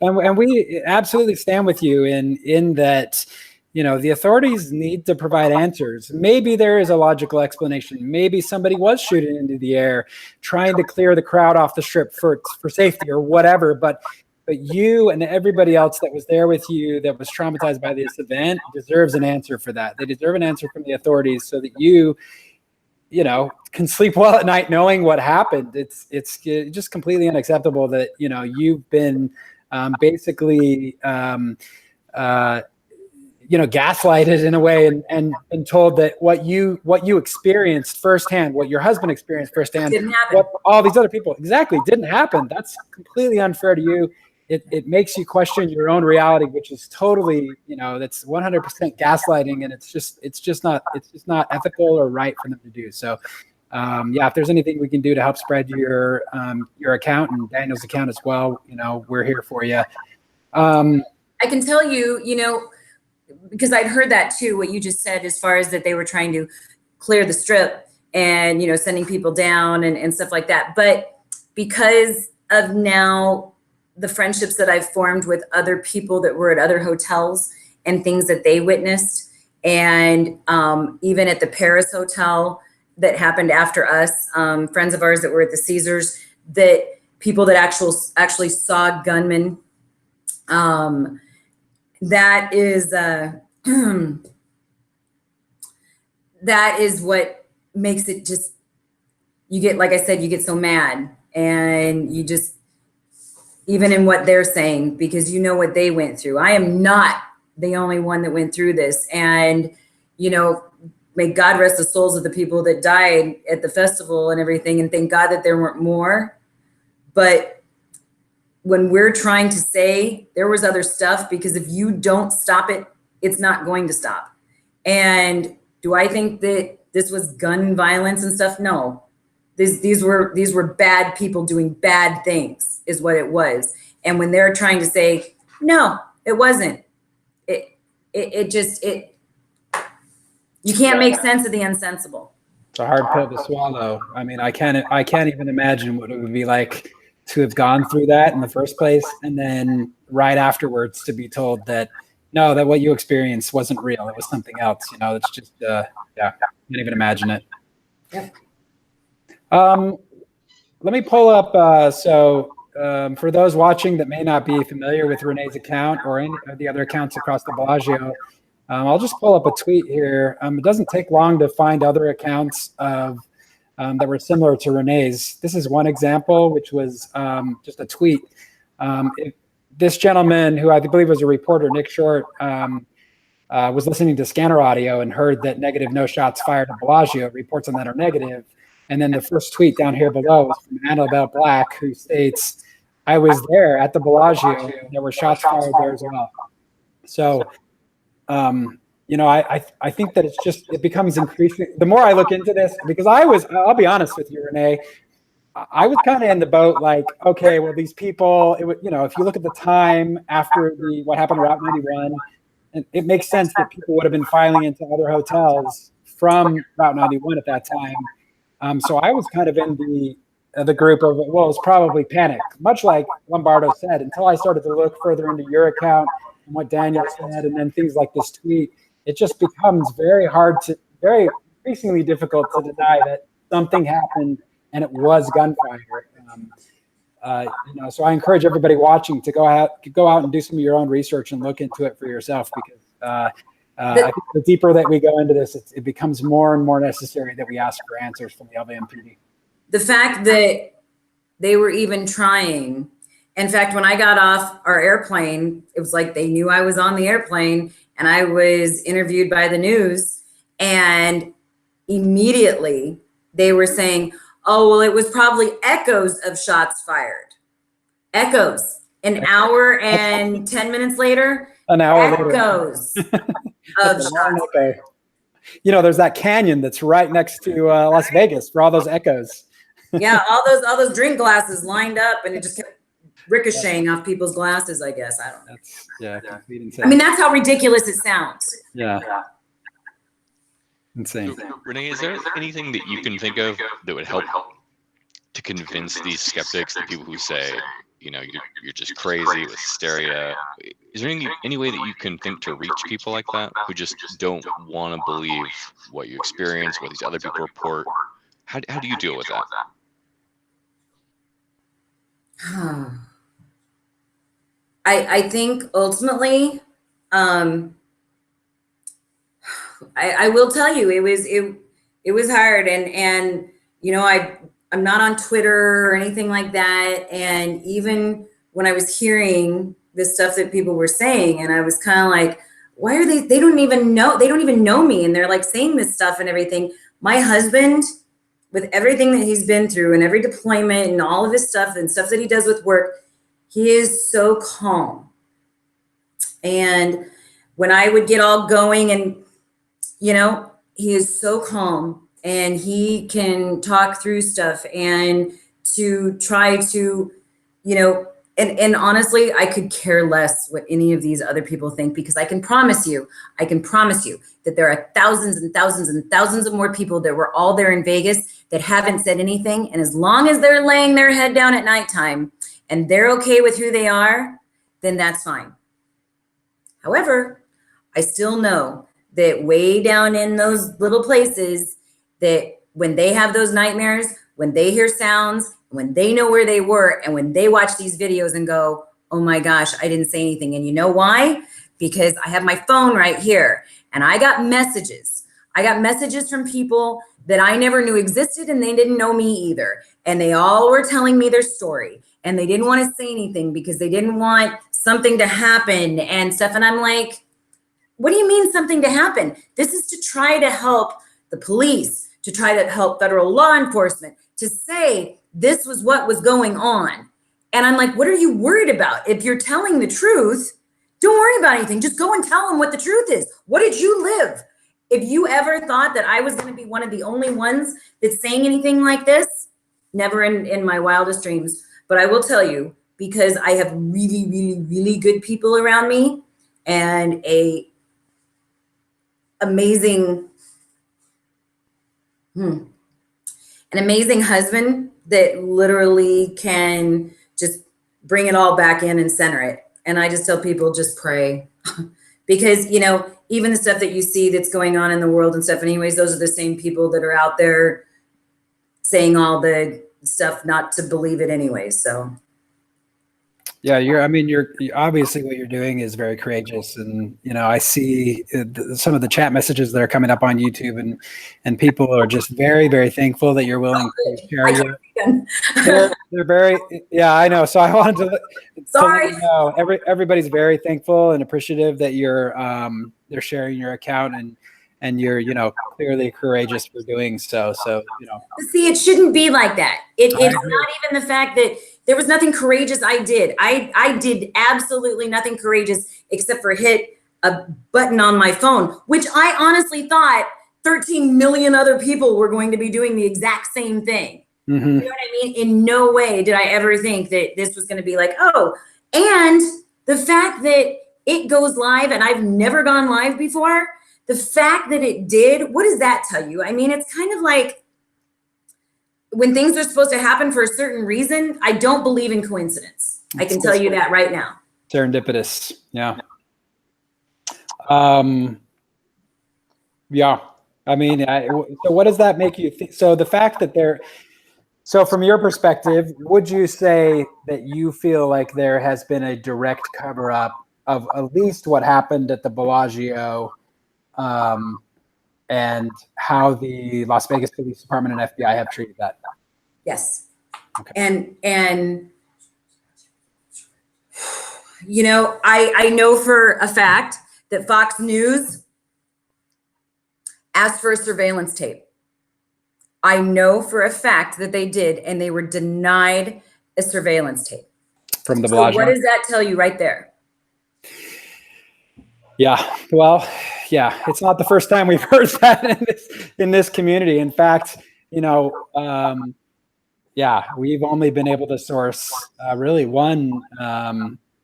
and we absolutely stand with you in that. You know, the authorities need to provide answers. Maybe there is a logical explanation. Maybe somebody was shooting into the air, trying to clear the crowd off the strip for safety or whatever. But you and everybody else that was there with you that was traumatized by this event deserves an answer for that. They deserve an answer from the authorities so that you know, can sleep well at night knowing what happened. It's just completely unacceptable that, you know, you've been basically you know, gaslighted in a way and told that what you experienced firsthand, what your husband experienced firsthand, Didn't happen. what all these other people exactly didn't happen. That's completely unfair to you. It makes you question your own reality, which is totally, you know, that's 100% gaslighting, and it's just not ethical or right for them to do. So, yeah, if there's anything we can do to help spread your account and Daniel's account as well, you know, we're here for you. I can tell you, you know, because I'd heard that too, what you just said, as far as that they were trying to clear the strip and, you know, sending people down and stuff like that. But because of now the friendships that I've formed with other people that were at other hotels and things that they witnessed, and even at the Paris hotel that happened after us, friends of ours that were at the Caesars, that people that actually saw gunmen, that is that is what makes it just, you get, like I said, you get so mad, and you just, even in what they're saying, because you know what they went through. I am not the only one that went through this, and, you know, may God rest the souls of the people that died at the festival and everything, and thank God that there weren't more. But when we're trying to say there was other stuff, because if you don't stop it, it's not going to stop. And do I think that this was gun violence and stuff? No, these were bad people doing bad things is what it was. And when they're trying to say, no, it wasn't, you can't make sense of the unsensible. It's a hard pill to swallow. I mean, I can't even imagine what it would be like to have gone through that in the first place, and then right afterwards to be told that no, that what you experienced wasn't real, it was something else. You know, it's just yeah, can't even imagine it. Yep. Let me pull up for those watching that may not be familiar with Rene's account or any of the other accounts across the Bellagio, I'll just pull up a tweet here. It doesn't take long to find other accounts of that were similar to Rene's. This is one example, which was just a tweet. This gentleman, who I believe was a reporter, Nick Short, was listening to scanner audio and heard that negative, no shots fired at Bellagio. Reports on that are negative. And then the first tweet down here below is from Annabelle Black, who states, I was there at the Bellagio. There were shots fired there as well. So, you know, I think that it becomes increasing. The more I look into this, because I'll be honest with you, Rene, I was kind of in the boat like, okay, well, these people, you know, if you look at the time after what happened at Route 91, and it makes sense that people would have been filing into other hotels from Route 91 at that time. So I was kind of in the group of, well, it's probably panic, much like Lombardo said, until I started to look further into your account and what Daniel said, and then things like this tweet. It just becomes very increasingly difficult to deny that something happened and it was gunfire. You know, so I encourage everybody watching to go out and do some of your own research and look into it for yourself, because I think the deeper that we go into this, it becomes more and more necessary that we ask for answers from the LAMPD. The fact that they were even trying. In fact, when I got off our airplane, it was like they knew I was on the airplane, and I was interviewed by the news, and immediately they were saying, oh, well, it was probably echoes of shots fired. Echoes. An hour and 10 minutes later, An hour later. Echoes of shots. Okay. You know, there's that canyon that's right next to Las Vegas for all those echoes. Yeah, all those drink glasses lined up, and it just kept ricocheting off people's glasses, I guess. I don't know. Complete insane. I mean, that's how ridiculous it sounds. Yeah. Insane. So, Rene, is there anything that you can think of that would help to convince these skeptics, the people who say, you know, you're just crazy with hysteria? Is there any way that you can think to reach people like that who just don't want to believe what you experience, what these other people report? How do you deal with that? I think ultimately, I will tell you, it was hard, and you know, I'm not on Twitter or anything like that, and even when I was hearing the stuff that people were saying, and I was kind of like, why are they don't even know me, and they're like saying this stuff and everything. My husband, with everything that he's been through and every deployment and all of his stuff and stuff that he does with work, he is so calm. And when I would get all going, and you know, he is so calm, and he can talk through stuff and to try to, you know, and honestly, I could care less what any of these other people think, because I can promise you that there are thousands and thousands and thousands of more people that were all there in Vegas that haven't said anything. And as long as they're laying their head down at nighttime and they're okay with who they are, then that's fine. However, I still know that way down in those little places, that when they have those nightmares, when they hear sounds, when they know where they were, and when they watch these videos and go, oh my gosh, I didn't say anything. And you know why? Because I have my phone right here, and I got messages. I got messages from people that I never knew existed, and they didn't know me either. And they all were telling me their story, and they didn't want to say anything because they didn't want something to happen and stuff. And I'm like, what do you mean something to happen? This is to try to help the police, to try to help federal law enforcement, to say this was what was going on. And I'm like, what are you worried about? If you're telling the truth, don't worry about anything. Just go and tell them what the truth is. What did you live? If you ever thought that I was going to be one of the only ones that's saying anything like this, never in my wildest dreams. But I will tell you, because I have really, really, really good people around me, and an amazing husband that literally can just bring it all back in and center it. And I just tell people, just pray. Because, you know, even the stuff that you see that's going on in the world and stuff, anyways, those are the same people that are out there saying all the stuff not to believe it anyways. So yeah, you're obviously what you're doing is very courageous, and you know, I see some of the chat messages that are coming up on YouTube, and people are just very, very thankful that you're willing to share. They're very, yeah, I know. So I wanted to let you know, everybody's very thankful and appreciative that you're they're sharing your account, and you're, clearly courageous for doing so. So, See, it shouldn't be like that. It's I not agree. even the fact that there was nothing courageous I did. I did absolutely nothing courageous except for hit a button on my phone, which I honestly thought 13 million other people were going to be doing the exact same thing. Mhm. You know what I mean? In no way did I ever think that this was going to be like, oh, and the fact that it goes live and I've never gone live before, the fact that it did, what does that tell you? I mean, it's kind of like when things are supposed to happen for a certain reason, I don't believe in coincidence. I can tell you that right now. Serendipitous. Yeah. Yeah. I mean, so what does that make you think? So the fact that so from your perspective, would you say that you feel like there has been a direct cover up of at least what happened at the Bellagio, and how the Las Vegas Police Department and FBI have treated that? Yes. Okay. And I know for a fact that Fox News asked for a surveillance tape. I know for a fact that they did, and they were denied a surveillance tape. From the So Bellagio? what does that tell you right there? Yeah, well, yeah, it's not the first time we've heard that in this community. In fact, yeah, we've only been able to source really one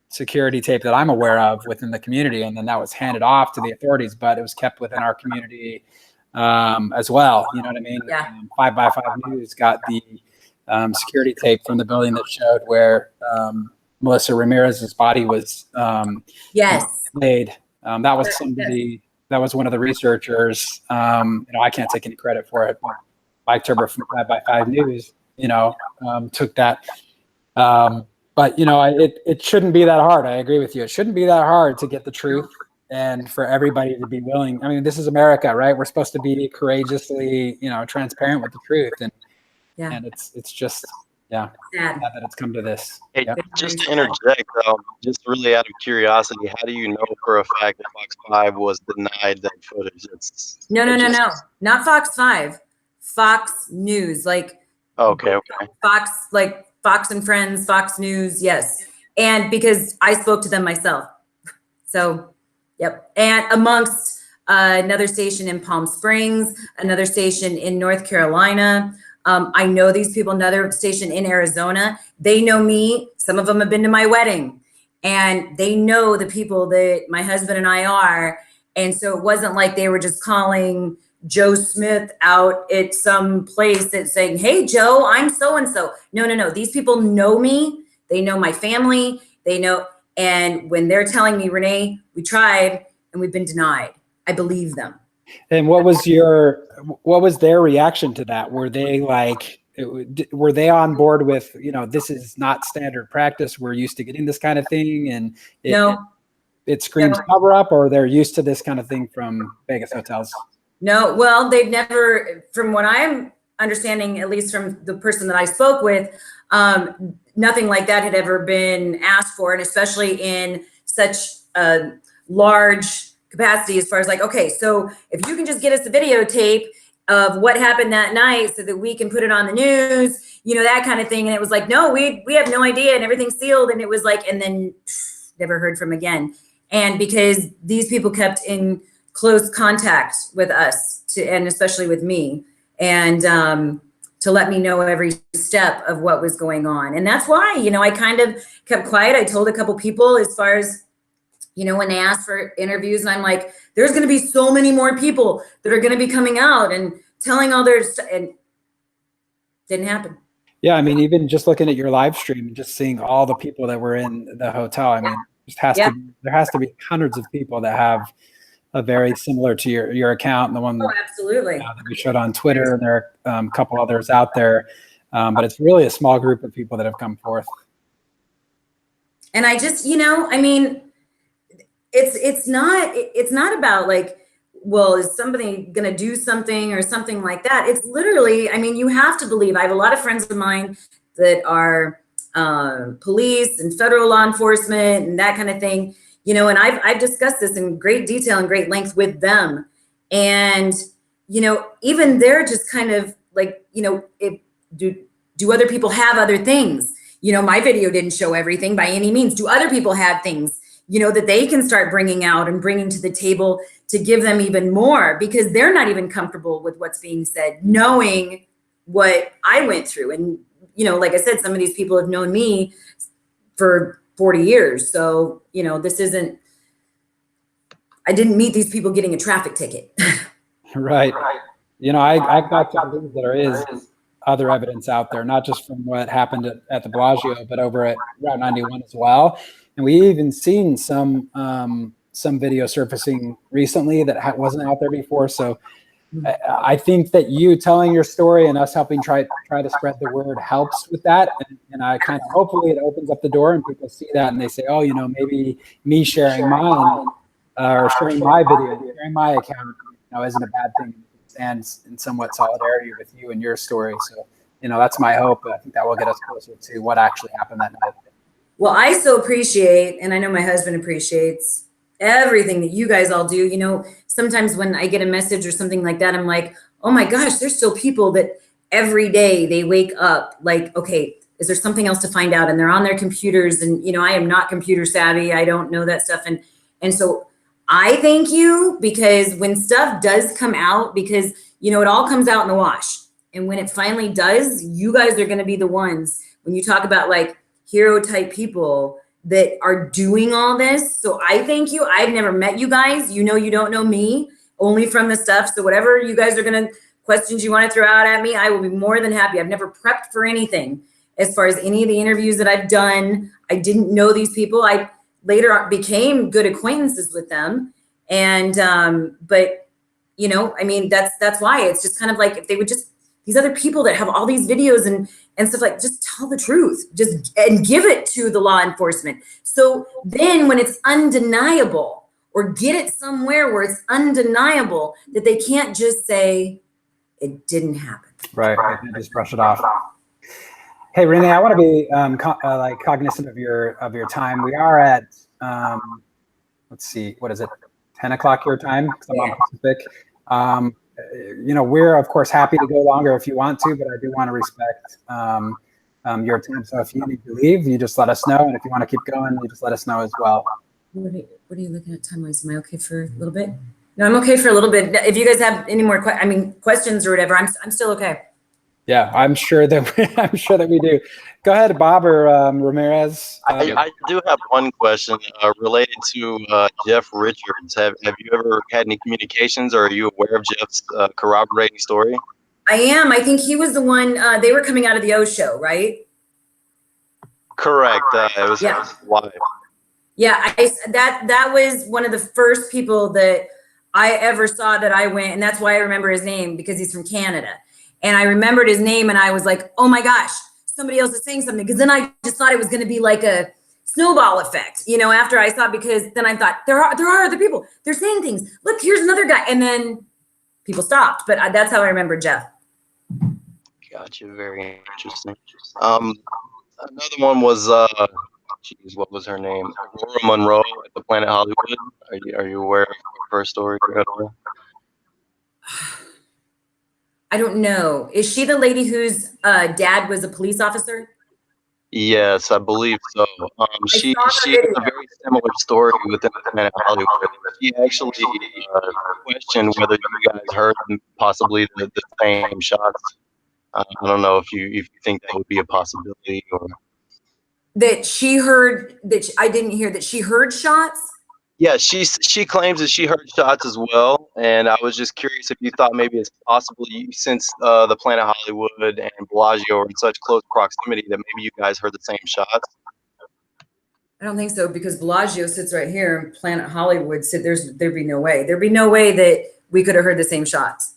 security tape that I'm aware of within the community, and then that was handed off to the authorities, but it was kept within our community as well. You know what I mean? Yeah. 5x5 News got the security tape from the building that showed where Melissa Ramirez's body was Yes. laid. That was somebody, that was one of the researchers. I can't take any credit for it, but Mike Turber from 5x5 News, took that. But it shouldn't be that hard. I agree with you. It shouldn't be that hard to get the truth and for everybody to be willing. I mean, this is America, right? We're supposed to be courageously, transparent with the truth, and it's just, yeah, Sad. sad that it's come to this. Hey, Yeah. just to interject, just really out of curiosity, how do you know for a fact that Fox 5 was denied that footage? No. Not Fox 5. Fox News. Like Okay. Fox, like Fox and Friends, Fox News, yes. And because I spoke to them myself. So, yep. And amongst another station in Palm Springs, another station in North Carolina. I know these people, another station in Arizona. They know me. Some of them have been to my wedding. And they know the people that my husband and I are. And so it wasn't like they were just calling Joe Smith out at some place that's saying, hey, Joe, I'm so-and-so. No. These people know me. They know my family. They know. And when they're telling me, Rene, we tried and we've been denied, I believe them. And what was their reaction to that? Were they on board with, this is not standard practice, we're used to getting this kind of thing, and it screams cover up, or they're used to this kind of thing from Vegas hotels? No, well, they've never, from what I'm understanding, at least from the person that I spoke with, nothing like that had ever been asked for, and especially in such a large capacity as far as like, okay, so if you can just get us the videotape of what happened that night so that we can put it on the news, that kind of thing. And it was like, no, we have no idea, and everything's sealed. And it was like, and then never heard from again. And because these people kept in close contact with us and especially with me, and to let me know every step of what was going on. And that's why, I kind of kept quiet. I told a couple people as far as, when they asked for interviews, and I'm like, there's going to be so many more people that are going to be coming out and telling all their stuff, and didn't happen. Yeah. I mean, even just looking at your live stream and just seeing all the people that were in the hotel, I mean, there has to be hundreds of people that have a very similar to your account, and the one absolutely that we showed on Twitter, and there are a couple others out there, but it's really a small group of people that have come forth. And I just, I mean, it's not about like, well, is somebody going to do something or something like that? It's literally, I mean, you have to believe. I have a lot of friends of mine that are police and federal law enforcement and that kind of thing, and I've discussed this in great detail and great length with them. And, you know, even they're just kind of like, you know, do other people have other things? You know, my video didn't show everything by any means. Do other people have things, you know, that they can start bringing out and bringing to the table to give them even more, because they're not even comfortable with what's being said, knowing what I went through. And, you know, like I said, some of these people have known me for 40 years. So, you know, this isn't, I didn't meet these people getting a traffic ticket. Right. You know, I've got to believe that there is other evidence out there, not just from what happened at the Bellagio, but over at Route 91 as well. And we even seen some video surfacing recently that wasn't out there before. So I think that you telling your story and us helping try to spread the word helps with that. And I kind of, hopefully it opens up the door and people see that and they say, oh, you know, maybe me sharing mine or sharing my video, sharing my account, you know, isn't a bad thing. Stands in somewhat solidarity with you and your story. So, you know, that's my hope. I think that will get us closer to what actually happened that night. Well, I so appreciate, and I know my husband appreciates, everything that you guys all do. You know, sometimes when I get a message or something like that, I'm like, oh my gosh, there's still people that every day they wake up like, okay, is there something else to find out? And they're on their computers, and, you know, I am not computer savvy. I don't know that stuff. And so I thank you, because when stuff does come out, because, you know, it all comes out in the wash. And when it finally does, you guys are going to be the ones, when you talk about like hero type people that are doing all this. So I thank you. I've never met you guys. You know, you don't know me, only from the stuff. So whatever you guys are going to, questions you want to throw out at me, I will be more than happy. I've never prepped for anything. As far as any of the interviews that I've done, I didn't know these people. I later became good acquaintances with them. And, but, you know, I mean, that's why it's just kind of like, if they would just, these other people that have all these videos and stuff, like, just tell the truth, and give it to the law enforcement. So then when it's undeniable, or get it somewhere where it's undeniable, that they can't just say it didn't happen. Right. Just brush it off. Hey, Rene, I want to be like cognizant of your time. We are at, let's see, what is it? 10 o'clock your time, because I'm on Pacific. You know, we're of course happy to go longer if you want to, but I do want to respect your time. So if you need to leave, you just let us know. And if you want to keep going, you just let us know as well. What are you looking at time-wise? Am I okay for a little bit? No, I'm okay for a little bit. If you guys have any more questions or whatever, I'm still okay. Yeah, I'm sure that we do. Go ahead, Bob or Ramirez. I do have one question related to Jeff Richards. Have you ever had any communications, or are you aware of Jeff's corroborating story? I am. I think he was the one. They were coming out of the O show, right? Correct. It was live. Yeah, that was one of the first people that I ever saw that I went, and that's why I remember his name, because he's from Canada. And I remembered his name, and I was like, oh my gosh, somebody else is saying something. Because then I just thought it was going to be like a snowball effect, you know, after I saw, because then I thought there are other people. They're saying things. Look, here's another guy. And then people stopped. But that's how I remember Jeff. Gotcha. Very interesting. Another one was, what was her name? Aurora Monroe at the Planet Hollywood. Are you aware of her story at all? I don't know. Is she the lady whose dad was a police officer? Yes, I believe so. She has a very similar story within the Planet Hollywood. She actually questioned whether you guys heard possibly the same shots. I don't know if you think that would be a possibility, or that she heard that. I didn't hear that she heard shots. Yeah, she claims that she heard shots as well, and I was just curious if you thought maybe it's possible, since the Planet Hollywood and Bellagio are in such close proximity, that maybe you guys heard the same shots. I don't think so, because Bellagio sits right here and Planet Hollywood there'd be no way. There'd be no way that we could have heard the same shots.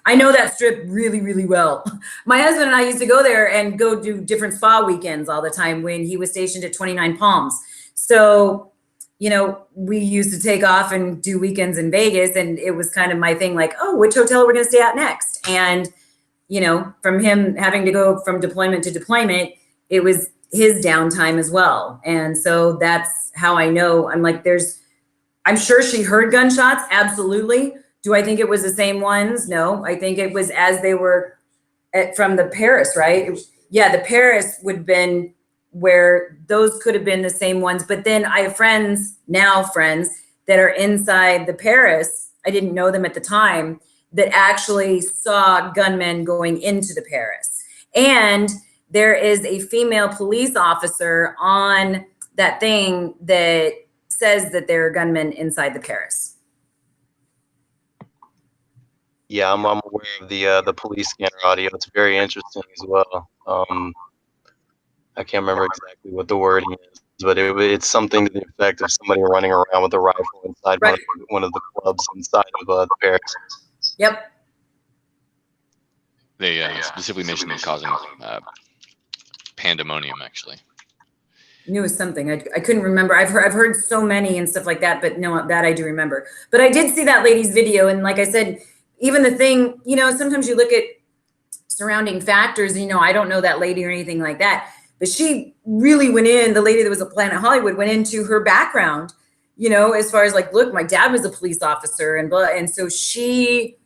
I know that strip really, really well. My husband and I used to go there and go do different spa weekends all the time when he was stationed at 29 Palms. So, you know, we used to take off and do weekends in Vegas, and it was kind of my thing, like, oh, which hotel are we going to stay at next? And, you know, from him having to go from deployment to deployment, it was his downtime as well. And so that's how I know. I'm like, I'm sure she heard gunshots. Absolutely. Do I think it was the same ones? No, I think it was as they were from the Paris, right? Yeah, the Paris would have been where those could have been the same ones. But then I have friends, that are inside the Paris. I didn't know them at the time, that actually saw gunmen going into the Paris. And there is a female police officer on that thing that says that there are gunmen inside the Paris. Yeah, I'm aware of the police scanner audio. It's very interesting as well. I can't remember exactly what the wording is, but it's something to the effect of somebody running around with a rifle inside Right. one of the clubs inside of the Paris. Yep. They specifically mentioned them causing pandemonium, actually. Knew it was something. I couldn't remember. I've heard so many and stuff like that, but no, that I do remember. But I did see that lady's video, and like I said, even the thing, sometimes you look at surrounding factors, and I don't know that lady or anything like that, but she really went in. The lady that was at Planet Hollywood went into her background, as far as like, look, my dad was a police officer, and blah, and so she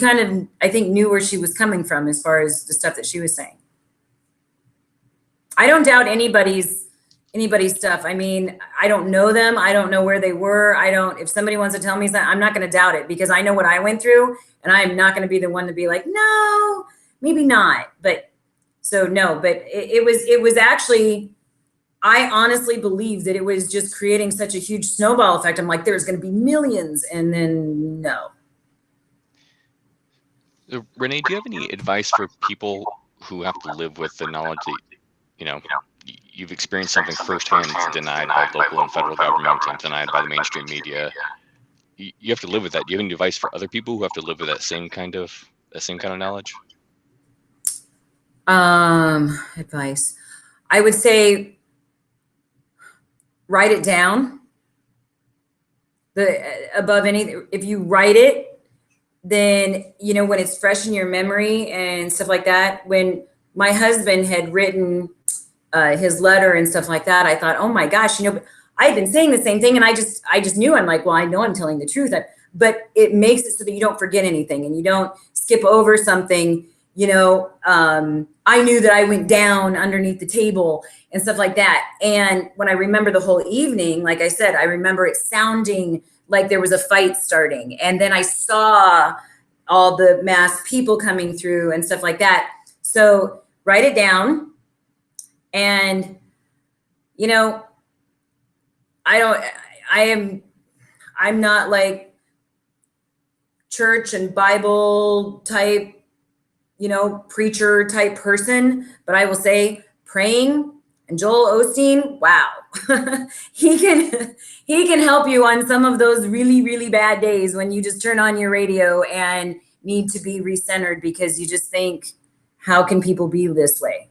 kind of, I think, knew where she was coming from as far as the stuff that she was saying. I don't doubt anybody's stuff. I mean, I don't know them. I don't know where they were. If somebody wants to tell me something, I'm not going to doubt it, because I know what I went through, and I'm not going to be the one to be like, no, maybe not. But so no, but it was actually, I honestly believe that it was just creating such a huge snowball effect. I'm like, there's going to be millions. And then no. Rene, do you have any advice for people who have to live with the knowledge that, you've experienced something firsthand that's denied by local and federal government and denied by the mainstream media? You have to live with that. Do you have any advice for other people who have to live with that same kind of knowledge? Advice. I would say write it down. Above anything, if you write it, then, when it's fresh in your memory and stuff like that, when my husband had written his letter and stuff like that, I thought, oh my gosh, but I've been saying the same thing, and I just knew. I'm like, well, I know I'm telling the truth, but it makes it so that you don't forget anything and you don't skip over something. I knew that I went down underneath the table and stuff like that. And when I remember the whole evening, like I said, I remember it sounding like there was a fight starting, and then I saw all the mass people coming through and stuff like that. So write it down. And, I'm not like church and Bible type, preacher type person, but I will say praying, and Joel Osteen, wow, he can help you on some of those really, really bad days when you just turn on your radio and need to be recentered because you just think, how can people be this way?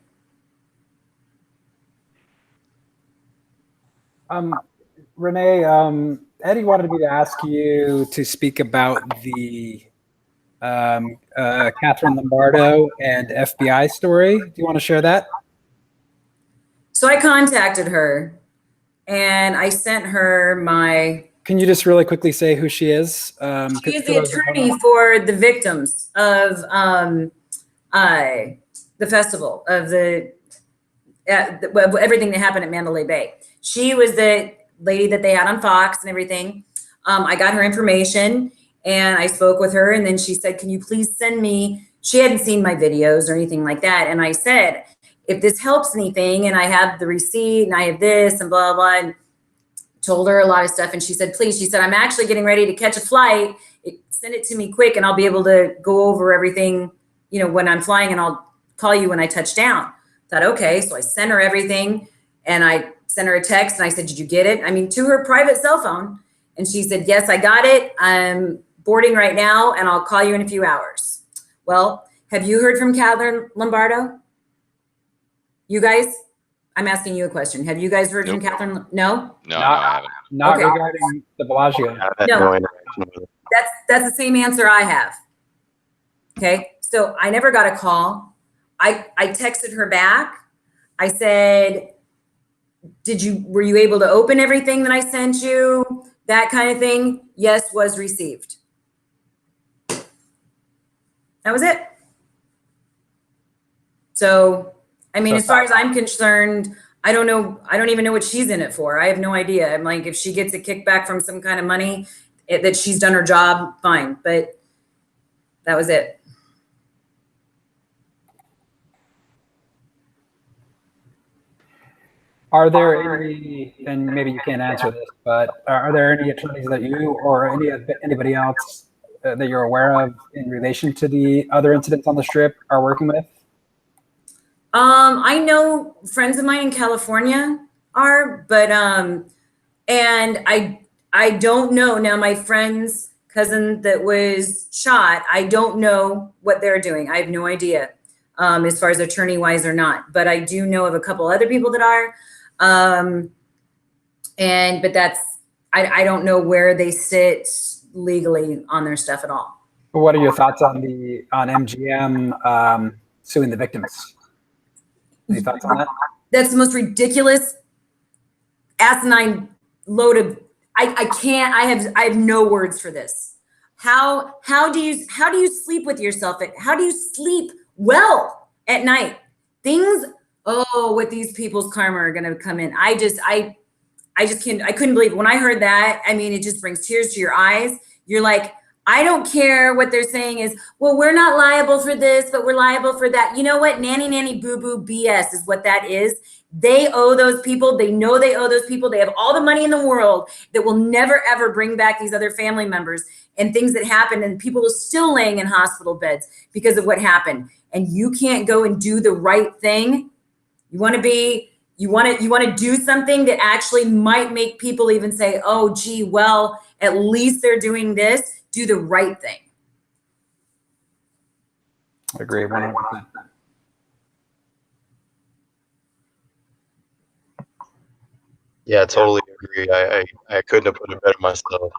Rene, Eddie wanted me to ask you to speak about the Catherine Lombardo and FBI story. Do you want to share that? So I contacted her, and I sent her my... Can you just really quickly say who she is? She's the attorney for the victims of the festival, of everything that happened at Mandalay Bay. She was the lady that they had on Fox and everything. I got her information, and I spoke with her, and then she said, can you please send me... She hadn't seen my videos or anything like that, and I said, if this helps anything, and I have the receipt, and I have this, and blah, blah, and told her a lot of stuff, and she said, please, she said, I'm actually getting ready to catch a flight. Send it to me quick, and I'll be able to go over everything, when I'm flying, and I'll call you when I touch down. I thought, okay, so I sent her everything, and I sent her a text, and I said, did you get it? I mean, to her private cell phone, and she said, yes, I got it. I'm boarding right now, and I'll call you in a few hours. Well, have you heard from Catherine Lombardo? You guys? I'm asking you a question. Have you guys heard from Catherine? No? No, I haven't. Not Okay. regarding the Bellagio. No. That's the same answer I have. Okay, so I never got a call. I texted her back. I said, were you able to open everything that I sent you? that kind of thing, yes, was received. That was it. So, I mean, So as far as I'm concerned, I don't know. I don't even know what she's in it for. I have no idea. I'm like, if she gets a kickback from some kind of money that she's done her job, fine. But that was it. Are there any, and maybe you can't answer this, but are there any attorneys that you or anybody else that you're aware of in relation to the other incidents on the Strip are working with? I know friends of mine in California are, but and I don't know now. My friend's cousin that was shot, I don't know what they're doing. I have no idea, as far as attorney wise or not. But I do know of a couple other people that are, but that's I don't know where they sit legally on their stuff at all. What are your thoughts on MGM suing the victims? Any thoughts on that? That's the most ridiculous, asinine load of. I can't. I have no words for this. How do you sleep with yourself? How do you sleep well at night? Things. Oh, what these people's karma are going to come in. I just can't. I couldn't believe it. When I heard that. I mean, it just brings tears to your eyes. You're like, I don't care what they're saying is, well, we're not liable for this, but we're liable for that. You know what? Nanny, boo-boo BS is what that is. They owe those people. They know they owe those people. They have all the money in the world that will never, ever bring back these other family members and things that happened. And people are still laying in hospital beds because of what happened. And you can't go and do the right thing. You want to do something that actually might make people even say, oh, gee, well, at least they're doing this. Do the right thing. I agree 100%. Yeah, totally agree. I couldn't have put it better myself.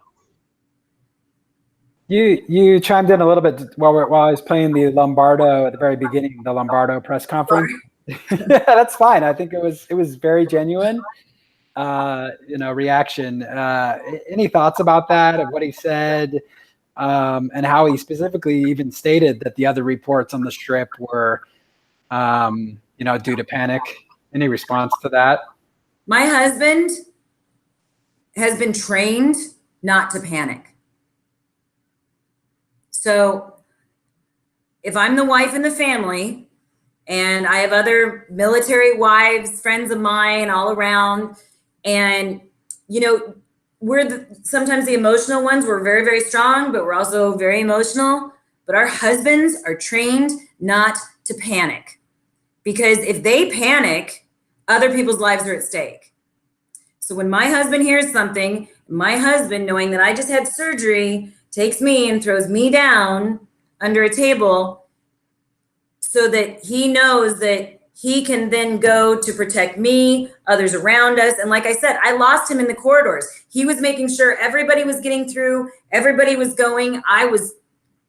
You chimed in a little bit while I was playing the Lombardo at the very beginning, the Lombardo press conference. Yeah, that's fine. I think it was very genuine. Reaction. Any thoughts about that, of what he said, and how he specifically even stated that the other reports on the Strip were, due to panic? Any response to that? My husband has been trained not to panic. So if I'm the wife in the family and I have other military wives, friends of mine all around, and, we're sometimes the emotional ones. We're very, very strong, but we're also very emotional. But our husbands are trained not to panic, because if they panic, other people's lives are at stake. So when my husband hears something, my husband, knowing that I just had surgery, takes me and throws me down under a table so that he knows that he can then go to protect me, others around us. And like I said, I lost him in the corridors. He was making sure everybody was getting through, everybody was going. I was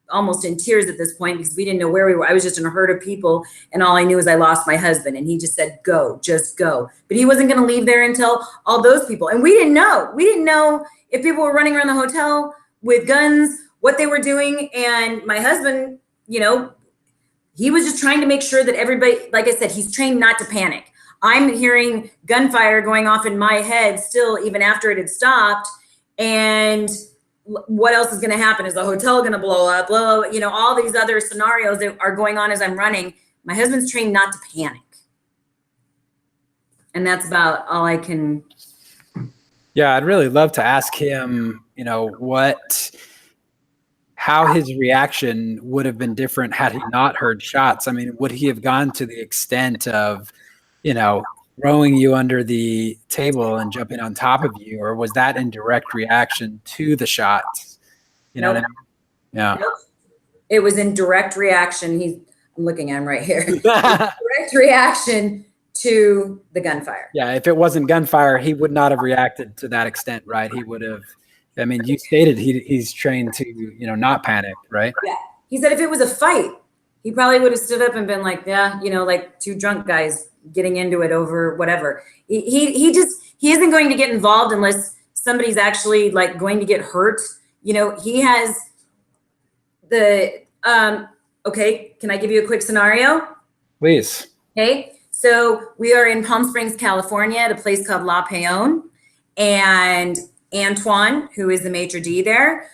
almost in tears at this point because we didn't know where we were. I was just in a herd of people, and all I knew is I lost my husband, and he just said, go, just go. But he wasn't going to leave there until all those people, and we didn't know if people were running around the hotel with guns, what they were doing. And my husband, he was just trying to make sure that everybody, like I said, he's trained not to panic. I'm hearing gunfire going off in my head still, even after it had stopped. And what else is going to happen? Is the hotel going to blow up? All these other scenarios that are going on as I'm running. My husband's trained not to panic. And that's about all I can. Yeah, I'd really love to ask him, how his reaction would have been different had he not heard shots. I mean, would he have gone to the extent of, throwing you under the table and jumping on top of you, or was that in direct reaction to the shots? You know what I mean? Yeah. Nope. It was in direct reaction. I'm looking at him right here. Direct reaction to the gunfire. Yeah, if it wasn't gunfire, he would not have reacted to that extent, right? He would have. I mean, you stated he's trained to, not panic, right? Yeah. He said if it was a fight, he probably would have stood up and been like, yeah, like two drunk guys getting into it over whatever. He isn't going to get involved unless somebody's actually like going to get hurt. You know, he has the, okay, can I give you a quick scenario? Please. Okay, so we are in Palm Springs, California at a place called La Peon, and Antoine, who is the maitre d' there,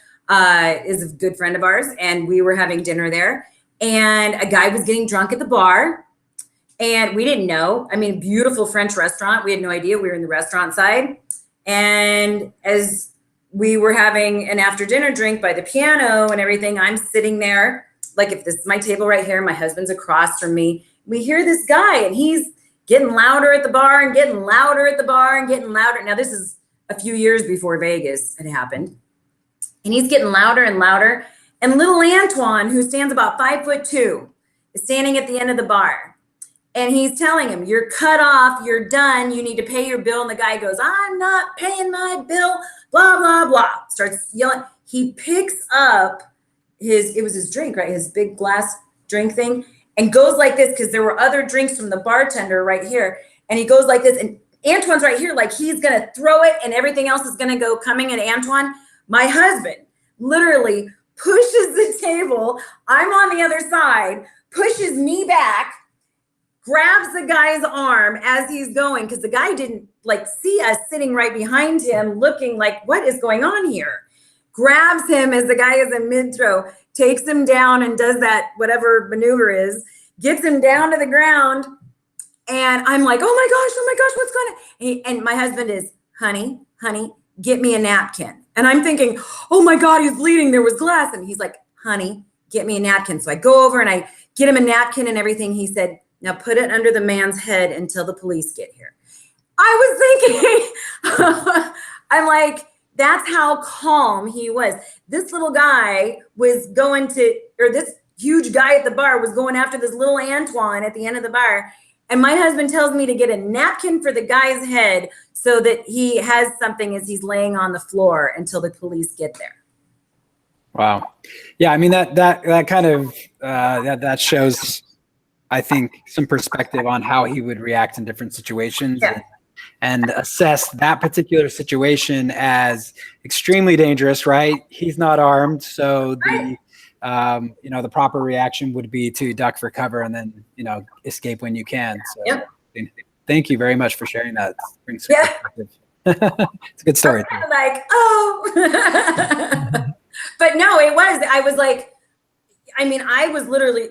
is a good friend of ours, and we were having dinner there, and a guy was getting drunk at the bar, and we didn't know. I mean, beautiful French restaurant. We had no idea. We were in the restaurant side, and as we were having an after dinner drink by the piano and everything, I'm sitting there, like if this is my table right here, my husband's across from me. We hear this guy, and he's getting louder at the bar and getting louder at the bar and getting louder. Now, this is a few years before Vegas had happened. And he's getting louder and louder. And little Antoine, who stands about 5'2", is standing at the end of the bar. And he's telling him, you're cut off, you're done, you need to pay your bill. And the guy goes, I'm not paying my bill, blah, blah, blah. Starts yelling. He picks up it was his drink, right? His big glass drink thing, and goes like this, because there were other drinks from the bartender right here. And he goes like this, and Antoine's right here, like he's gonna throw it and everything else is gonna go coming at Antoine. My husband literally pushes the table. I'm on the other side, pushes me back, grabs the guy's arm as he's going, because the guy didn't like see us sitting right behind him looking like, what is going on here? Grabs him as the guy is in mid-throw, takes him down and does that whatever maneuver is, gets him down to the ground. And I'm like, oh my gosh, what's going on? And my husband is, honey, get me a napkin. And I'm thinking, oh my God, he's bleeding. There was glass. And he's like, honey, get me a napkin. So I go over and I get him a napkin and everything. He said, now put it under the man's head until the police get here. I was thinking, I'm like, that's how calm he was. This little guy was going to, or this huge guy at the bar was going after this little Antoine at the end of the bar. And my husband tells me to get a napkin for the guy's head so that he has something as he's laying on the floor until the police get there. Wow. Yeah. I mean, that kind of, that shows, I think, some perspective on how he would react in different situations. Yeah. And assess that particular situation as extremely dangerous, right? He's not armed. So the, the proper reaction would be to duck for cover and then, escape when you can. So yep. Thank you very much for sharing that. It's a good story. Like, oh, but no, I was like, I was literally,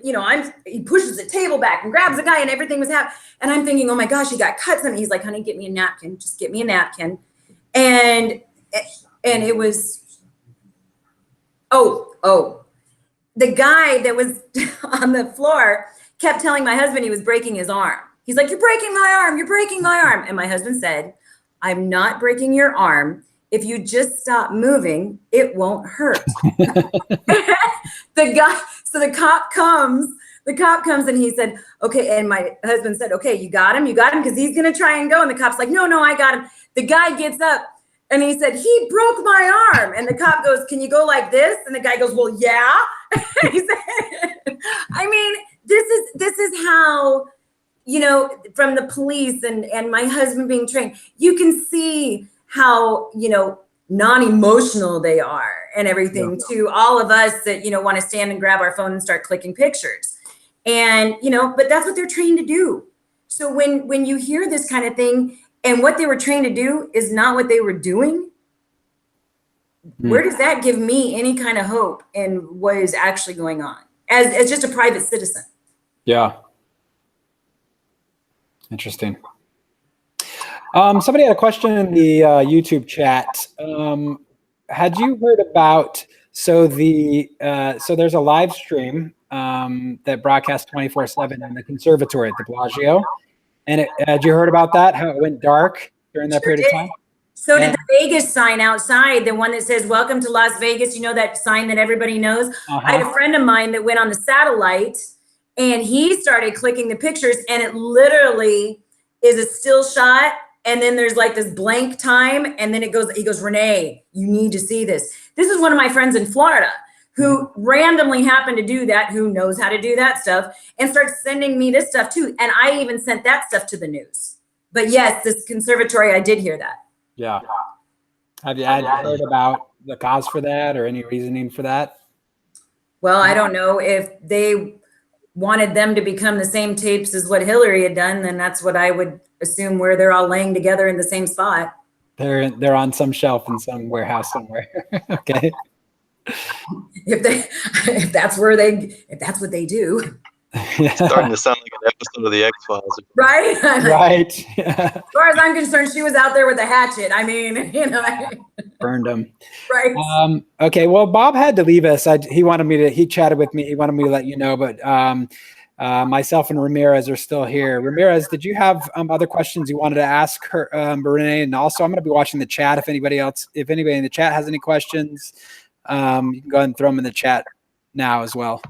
he pushes the table back and grabs the guy and everything was happening. And I'm thinking, oh my gosh, he got cuts. And he's like, honey, get me a napkin. Just get me a napkin. And it was, the guy that was on the floor kept telling my husband he was breaking his arm. He's like, you're breaking my arm. You're breaking my arm. And my husband said, I'm not breaking your arm. If you just stop moving, it won't hurt. The cop comes and he said, okay. And my husband said, okay, you got him. Because he's going to try and go. And the cop's like, no, I got him. The guy gets up and he said, he broke my arm. And the cop goes, can you go like this? And the guy goes, well, yeah. He said, this is how, from the police and my husband being trained, you can see how, non-emotional they are and everything to all of us that, want to stand and grab our phone and start clicking pictures. And, but that's what they're trained to do. So when you hear this kind of thing and what they were trained to do is not what they were doing, where does that give me any kind of hope in what is actually going on as just a private citizen? Yeah. Interesting. Somebody had a question in the YouTube chat. Had you heard about, so there's a live stream that broadcasts 24/7 in the conservatory at the Bellagio. And had you heard about that? How it went dark during that period of time? So did the Vegas sign outside, the one that says, welcome to Las Vegas, that sign that everybody knows? I had a friend of mine that went on the satellite and he started clicking the pictures and it literally is a still shot. And then there's like this blank time. And then he goes, Rene, you need to see this. This is one of my friends in Florida who randomly happened to do that, who knows how to do that stuff and starts sending me this stuff too. And I even sent that stuff to the news. But yes, this conservatory, I did hear that. Yeah. Have you heard about the cause for that or any reasoning for that? Well, I don't know if they wanted them to become the same tapes as what Hillary had done, then that's what I would assume, where they're all laying together in the same spot. They're on some shelf in some warehouse somewhere. Okay. If that's what they do. Starting to sound like an episode of the X-Files. Right? Right. As far as I'm concerned, she was out there with a hatchet. I mean, Burned them. right. Okay. Well, Bob had to leave us. He chatted with me. He wanted me to let you know, but myself and Ramirez are still here. Ramirez, did you have other questions you wanted to ask her, Rene? And also, I'm going to be watching the chat. If anybody in the chat has any questions, you can go ahead and throw them in the chat now as well.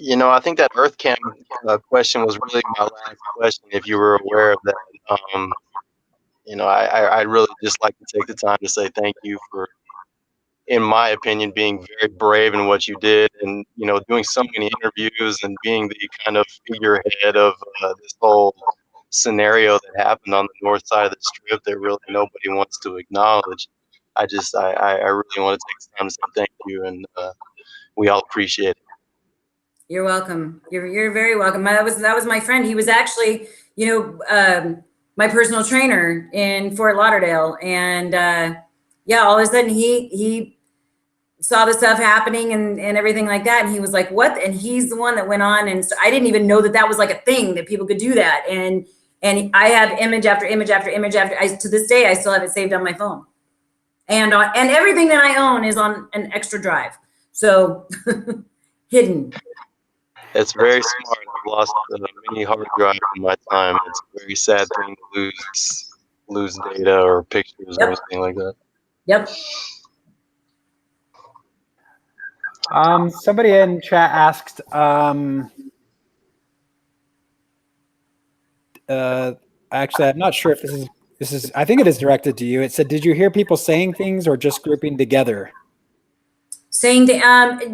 You know, I think that Earth Cam question was really my last question, if you were aware of that. You know, I'd really just like to take the time to say thank you for, in my opinion, being very brave in what you did, and, you know, doing so many interviews and being the kind of figurehead of this whole scenario that happened on the north side of the strip that really nobody wants to acknowledge. I really want to take the time to say thank you, and we all appreciate it. You're welcome. You're very welcome. That was my friend. He was actually, my personal trainer in Fort Lauderdale, and all of a sudden he saw the stuff happening and everything like that, and he was like, "What?" And he's the one that went on, and so I didn't even know that was like a thing that people could do that. And I have image after image after image to this day I still have it saved on my phone, and everything that I own is on an extra drive, so hidden. It's very smart. I've lost many hard drives in my time. It's a very sad thing to lose data or pictures or anything like that. Yep. Somebody in chat asked, actually, I'm not sure if this is, I think it is directed to you. It said, did you hear people saying things or just grouping together? Saying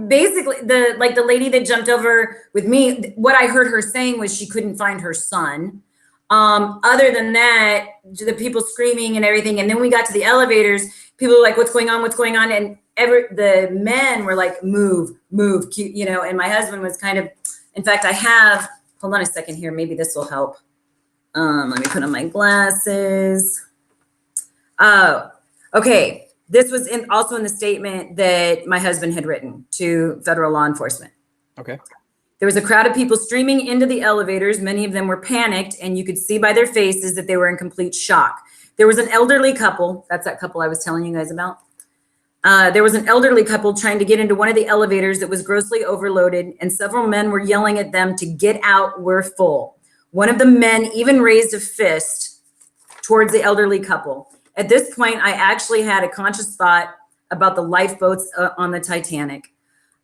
basically the lady that jumped over with me, what I heard her saying was she couldn't find her son. Other than that, the people screaming and everything. And then we got to the elevators, people were like, what's going on? What's going on? And the men were like, move, and my husband was kind of, in fact, hold on a second here. Maybe this will help. Let me put on my glasses. Oh, okay. This was also in the statement that my husband had written to federal law enforcement. Okay. There was a crowd of people streaming into the elevators. Many of them were panicked, and you could see by their faces that they were in complete shock. There was an elderly couple. That's that couple I was telling you guys about. There was an elderly couple trying to get into one of the elevators that was grossly overloaded, and several men were yelling at them to get out, we're full. One of the men even raised a fist towards the elderly couple. At this point, I actually had a conscious thought about the lifeboats on the Titanic.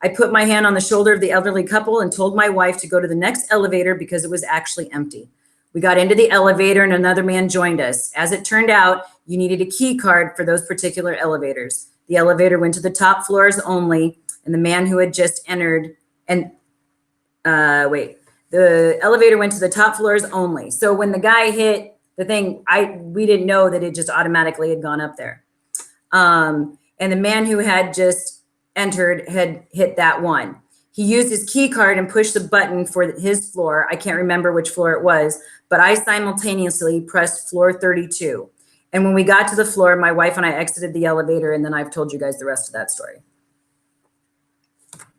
I put my hand on the shoulder of the elderly couple and told my wife to go to the next elevator because it was actually empty. We got into the elevator and another man joined us. As it turned out, you needed a key card for those particular elevators. The elevator went to the top floors only, and the man who had just entered, the elevator went to the top floors only. So when the guy hit the thing, we didn't know that it just automatically had gone up there. And the man who had just entered had hit that one. He used his key card and pushed the button for his floor. I can't remember which floor it was, but I simultaneously pressed floor 32. And when we got to the floor, my wife and I exited the elevator, and then I've told you guys the rest of that story.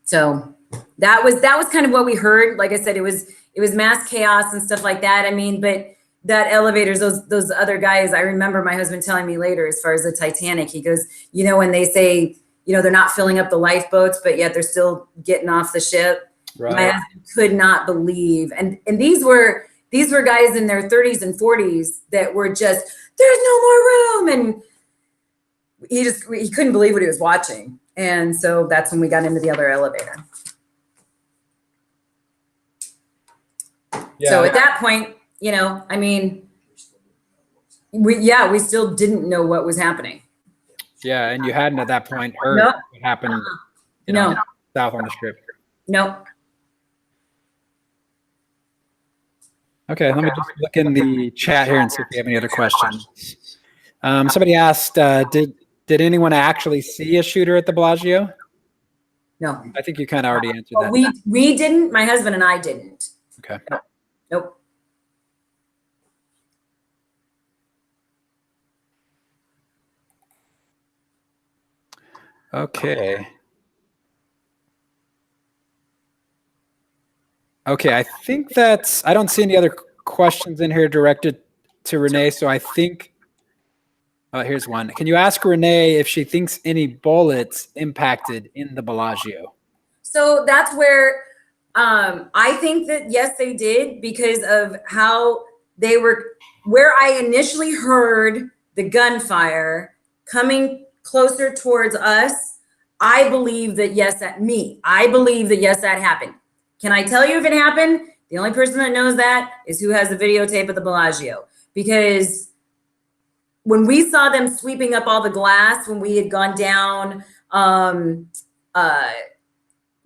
So that was kind of what we heard. Like I said, it was mass chaos and stuff like that. I mean, but that elevators, those other guys, I remember my husband telling me later, as far as the Titanic, he goes, when they say, they're not filling up the lifeboats, but yet they're still getting off the ship. Right. My husband could not believe. And these were guys in their 30s and 40s that were just, there's no more room. And he couldn't believe what he was watching. And so that's when we got into the other elevator. Yeah. So at that point, we still didn't know what was happening. Yeah, and you hadn't at that point heard what happened south on the strip. No. Okay, let me just look in the chat here and see if we have any other questions. Somebody asked, did Did anyone actually see a shooter at the Bellagio? No. I think you kind of already answered Oh, that. we didn't. My husband and I didn't. Okay. Nope. Okay. Okay, I think that's, I don't see any other questions in here directed to Renee, so I think, here's one. Can you ask Renee if she thinks any bullets impacted in the Bellagio? So that's where I think that yes, they did, because of how they were, where I initially heard the gunfire coming closer towards us. I believe that yes, I believe that yes, that happened. Can I tell you if it happened? The only person that knows that is who has the videotape of the Bellagio, because when we saw them sweeping up all the glass, when we had gone down to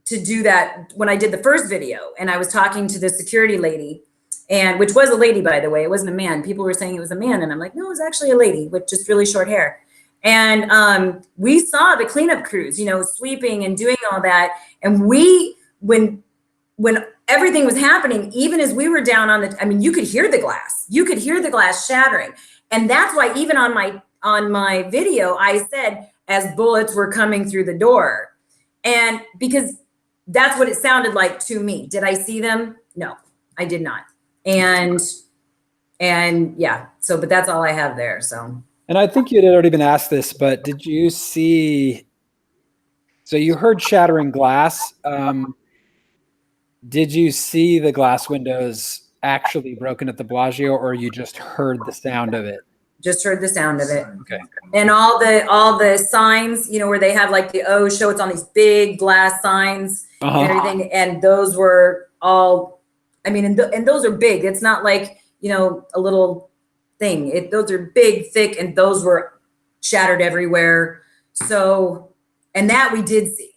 do that, when I did the first video and I was talking to the security lady, and which was a lady, by the way, it wasn't a man. People were saying it was a man, and I'm like, no, it was actually a lady with just really short hair. And we saw the cleanup crews, sweeping and doing all that. And when everything was happening, even as we were down you could hear the glass shattering. And that's why even on my video, I said, as bullets were coming through the door. And because that's what it sounded like to me. Did I see them? No, I did not. And yeah, but that's all I have there. So. And I think you had already been asked this, but did you see, so you heard shattering glass. Did you see the glass windows actually broken at the Bellagio, or you just heard the sound of it? Just heard the sound of it. Okay. And all the signs, where they have like the O show, it's on these big glass signs and everything. And those were all, and those are big. It's not like, a little thing. Those are big, thick, and those were shattered everywhere. So, and that we did see.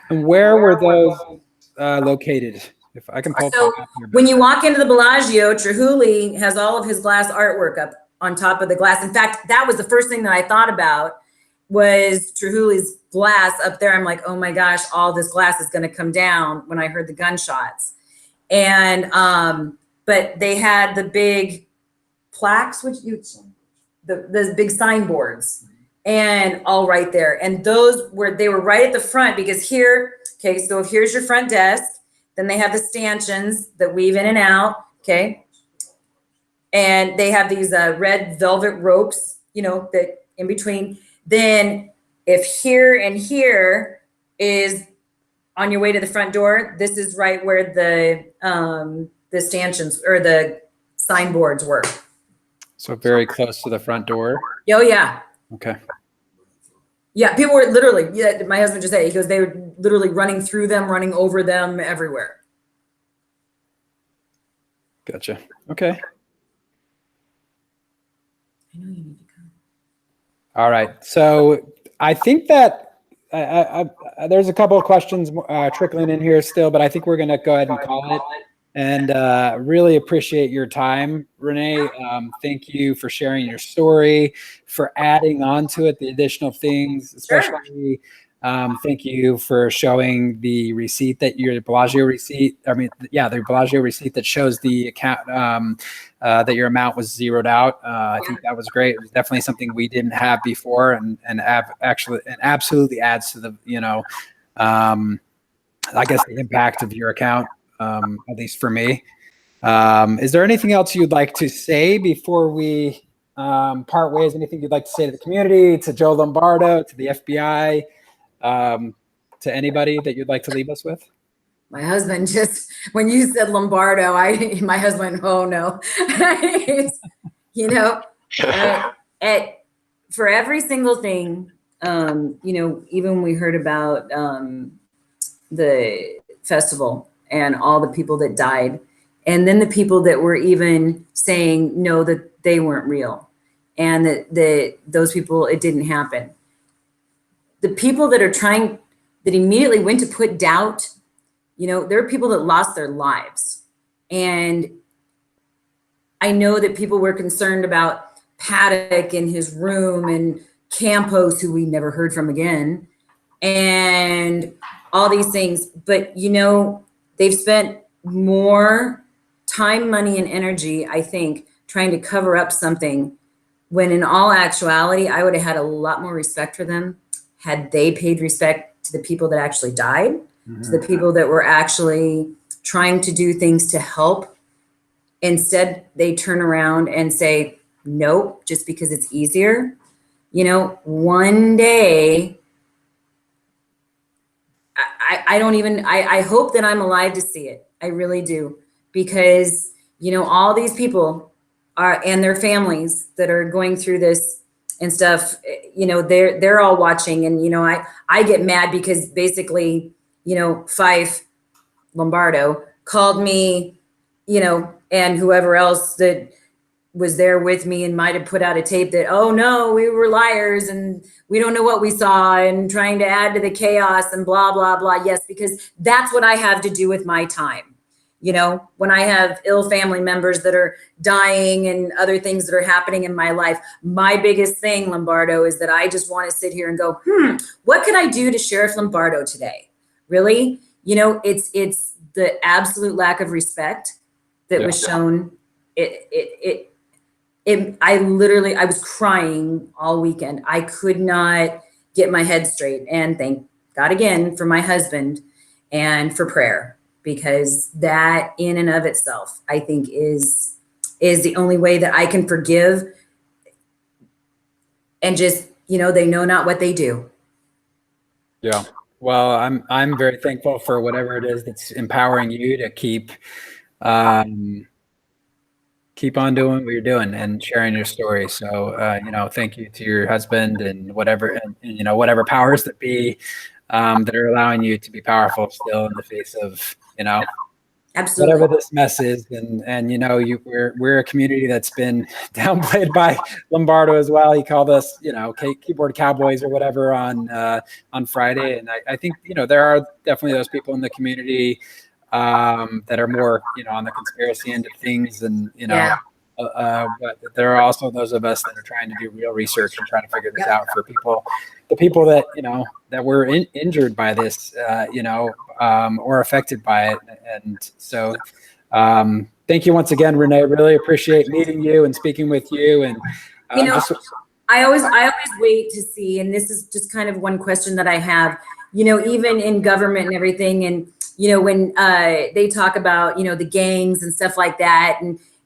And where were those located? If I can pull. So when you walk into the Bellagio, Trujillo has all of his glass artwork up on top of the glass. In fact, that was the first thing that I thought about, was Trujillo's glass up there. I'm like, oh my gosh, all this glass is going to come down when I heard the gunshots. And but they had the big plaques, the big signboards, and all right there. And they were right at the front, because here, okay, so here's your front desk. Then they have the stanchions that weave in and out, okay? And they have these red velvet ropes, that in between. Then if here and here is on your way to the front door, this is right where the stanchions or the signboards were. So very close to the front door. Oh yeah. Okay. Yeah, people were literally, my husband just said, he goes, they were literally running through them, running over them, everywhere. Gotcha. Okay. I know you need to come. All right. So I think that there's a couple of questions trickling in here still, but I think we're going to go ahead and call it. And really appreciate your time, Renee. Thank you for sharing your story, for adding on to it the additional things, especially. Thank you for showing the receipt that your Bellagio receipt. The Bellagio receipt that shows the account that your amount was zeroed out. I think that was great. It was definitely something we didn't have before, and absolutely adds to the I guess the impact of your account. At least for me. Is there anything else you'd like to say before we part ways? Anything you'd like to say to the community, to Joe Lombardo, to the FBI, to anybody that you'd like to leave us with? My husband when you said Lombardo, my husband, oh no. For every single thing, even when we heard about the festival, and all the people that died, and then the people that were even saying no, that they weren't real, and that those people, it didn't happen. The people that immediately went to put doubt, there are people that lost their lives. And I know that people were concerned about Paddock in his room and Campos, who we never heard from again, and all these things. But, you know, they've spent more time, money, and energy, I think, trying to cover up something when in all actuality, I would have had a lot more respect for them had they paid respect to the people that actually died, to the people that were actually trying to do things to help. Instead, they turn around and say, nope, just because it's easier. You know, one day, I hope that I'm alive to see it. I really do. Because, you know, all these people are, and their families that are going through this and stuff, you know, they're all watching. And, you know, I get mad because basically, you know, Fife Lombardo called me, you know, and whoever else that was there with me and might have put out a tape that, oh no, we were liars and we don't know what we saw and trying to add to the chaos and blah, blah, blah. Yes, because that's what I have to do with my time. You know, when I have ill family members that are dying and other things that are happening in my life, my biggest thing, Lombardo, is that I just want to sit here and go, what could I do to Sheriff Lombardo today? Really? You know, it's the absolute lack of respect that was shown. I was crying all weekend. I could not get my head straight. And thank God again for my husband and for prayer, because that in and of itself, I think is the only way that I can forgive and just, you know, they know not what they do. Yeah. Well, I'm very thankful for whatever it is that's empowering you to keep on doing what you're doing and sharing your story. So, you know, thank you to your husband and whatever, you know, whatever powers that be that are allowing you to be powerful still in the face of, you know, Absolutely. whatever this mess is. And you know, we're a community that's been downplayed by Lombardo as well. He called us, you know, keyboard cowboys or whatever on Friday. And I think, you know, there are definitely those people in the community that are more, you know, on the conspiracy end of things, and you know, but there are also those of us that are trying to do real research and trying to figure this out for the people that, you know, that were injured by this, you know, or affected by it. And so, thank you once again, Rene. Really appreciate meeting you and speaking with you. And you know, I always wait to see, and this is just kind of one question that I have. You know, even in government and everything, and you know, when they talk about, you know, the gangs and stuff like that,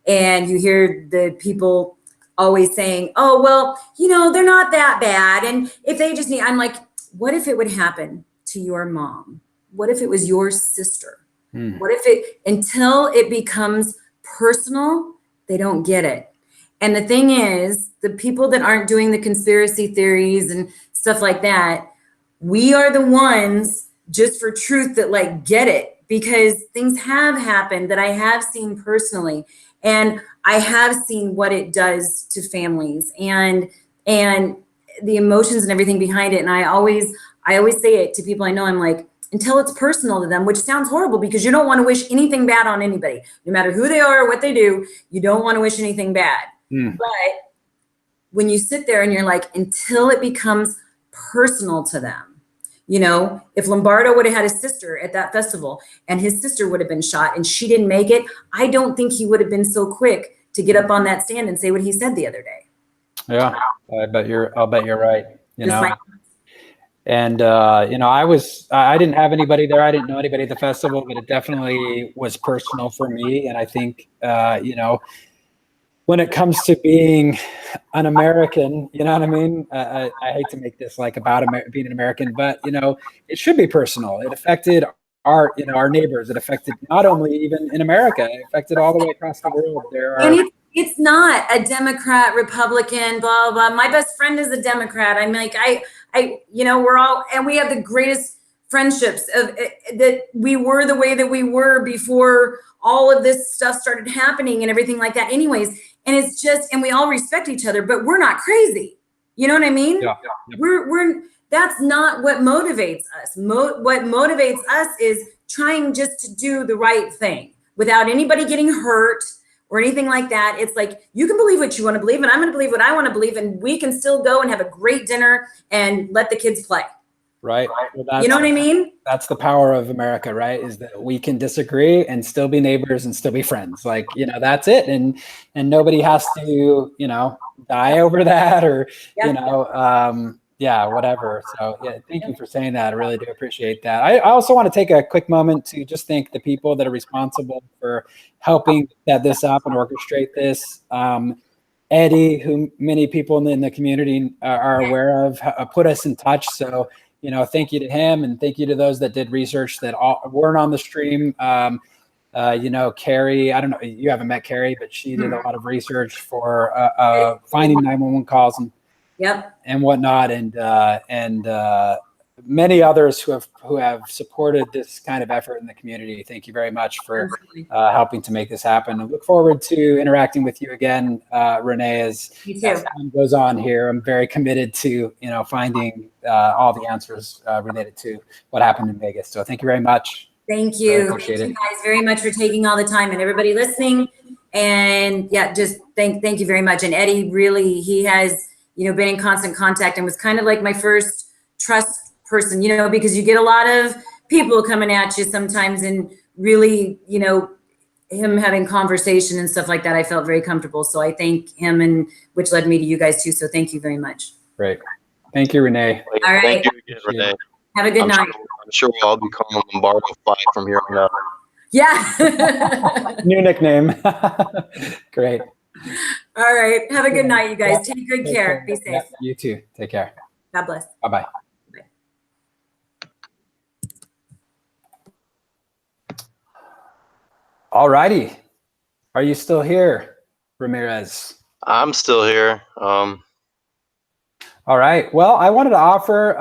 and you hear the people always saying, oh, well, you know, they're not that bad. And if they just need, I'm like, what if it would happen to your mom? What if it was your sister? What if until it becomes personal, they don't get it. And the thing is, the people that aren't doing the conspiracy theories and stuff like that, we are the ones just for truth that like get it, because things have happened that I have seen personally, and I have seen what it does to families and the emotions and everything behind it. And I always say it to people I know. I'm like, until it's personal to them, which sounds horrible because you don't want to wish anything bad on anybody, no matter who they are or what they do. You don't want to wish anything bad. But when you sit there and you're like, until it becomes personal to them. You know, if Lombardo would have had a sister at that festival and his sister would have been shot and she didn't make it, I don't think he would have been so quick to get up on that stand and say what he said the other day. Yeah, I'll bet you're right. You Just know, and you know, I didn't have anybody there. I didn't know anybody at the festival, but it definitely was personal for me. And I think, you know, when it comes to being an American, you know what I mean? I hate to make this like about being an American, but you know, it should be personal. It affected our neighbors. It affected not only even in America, it affected all the way across the world. And it's not a Democrat, Republican, blah, blah. My best friend is a Democrat. I'm like, you know, we're all, and we have the greatest friendships that we were the way that we were before all of this stuff started happening and everything like that anyways. And it's just, and we all respect each other, but we're not crazy. You know what I mean? Yeah. That's not what motivates us. What motivates us is trying just to do the right thing without anybody getting hurt, or anything like that. It's like, you can believe what you want to believe, and I'm going to believe what I want to believe, and we can still go and have a great dinner and let the kids play. Right. Well, You know what I mean? That's the power of America, right? Is that we can disagree and still be neighbors and still be friends. Like, that's it. And nobody has to, die over that or, whatever. So yeah, thank you for saying that. I really do appreciate that. I also want to take a quick moment to just thank the people that are responsible for helping set this up and orchestrate this. Eddie, who many people in the community are aware of, put us in touch. So, thank you to him, and thank you to those that did research that weren't on the stream. Carrie, I don't know, you haven't met Carrie, but she did a lot of research for finding 911 calls and whatnot, and many others who have supported this kind of effort in the community. Thank you very much for helping to make this happen. I look forward to interacting with you again, Rene, as time goes on here. I'm very committed to finding all the answers related to what happened in Vegas. So thank you very much. Thank you. Really appreciate Thank you guys very much for taking all the time, and everybody listening. And yeah, just thank you very much. And Eddie, really, he has been in constant contact and was kind of like my first trust person, because you get a lot of people coming at you sometimes, and really, him having conversation and stuff like that, I felt very comfortable. So I thank him, and which led me to you guys too. So thank you very much. Great. Thank you, Renee. All right. Thank you again, Renee. Have a good night. I'm sure we'll all be calling Lombardo 5 from here on out. Yeah. New nickname. Great. All right. Have a good night, you guys. Take good care. Be safe. You too. Take care. God bless. Bye-bye. All righty. Are you still here, Ramirez? I'm still here. All right. Well, I wanted to offer,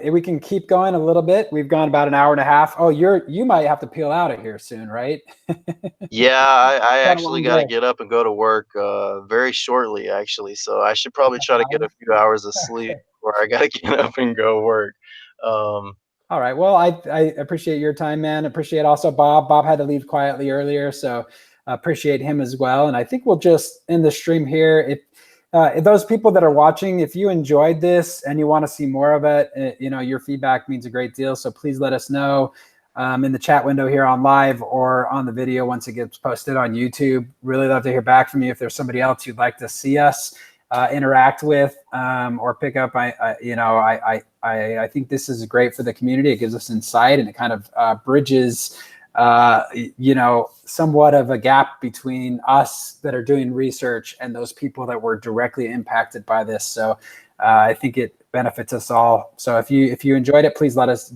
if we can keep going a little bit. We've gone about an hour and a half. Oh, you might have to peel out of here soon, right? Yeah, I actually got to get up and go to work very shortly, actually. So I should probably try to get a few hours of sleep before I got to get up and go work. All right. Well, I appreciate your time, man. Appreciate also Bob. Bob had to leave quietly earlier, so appreciate him as well. And I think we'll just end the stream here. If those people that are watching, if you enjoyed this and you want to see more of it, your feedback means a great deal. So please let us know in the chat window here on live or on the video once it gets posted on YouTube. Really love to hear back from you. If there's somebody else you'd like to see us interact with or pick up, I think this is great for the community. It gives us insight, and it kind of bridges somewhat of a gap between us that are doing research and those people that were directly impacted by this. So I think it benefits us all. So if you enjoyed it, please let us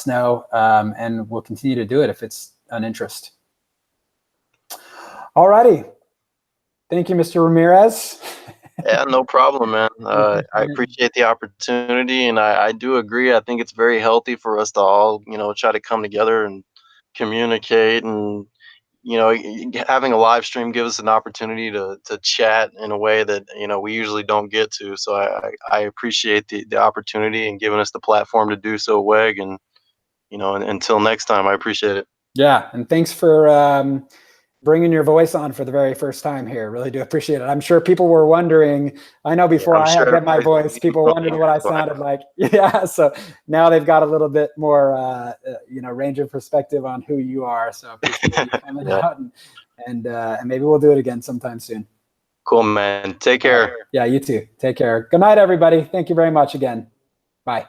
know, and we'll continue to do it if it's an interest. All righty. Thank you, Mr. Ramirez. Yeah, no problem, man. I appreciate the opportunity, and I do agree. I think it's very healthy for us to all, try to come together and communicate, and having a live stream gives us an opportunity to chat in a way that we usually don't get to. So I appreciate the opportunity and giving us the platform to do so, Weg. And until next time, I appreciate it. Yeah, and thanks for bringing your voice on for the very first time here. Really do appreciate it. I'm sure people were wondering. I know before I had my voice, people wondered what I sounded like. Yeah, so now they've got a little bit more, range of perspective on who you are. So appreciate you coming out, and maybe we'll do it again sometime soon. Cool, man. Take care. Yeah, you too. Take care. Good night, everybody. Thank you very much again. Bye.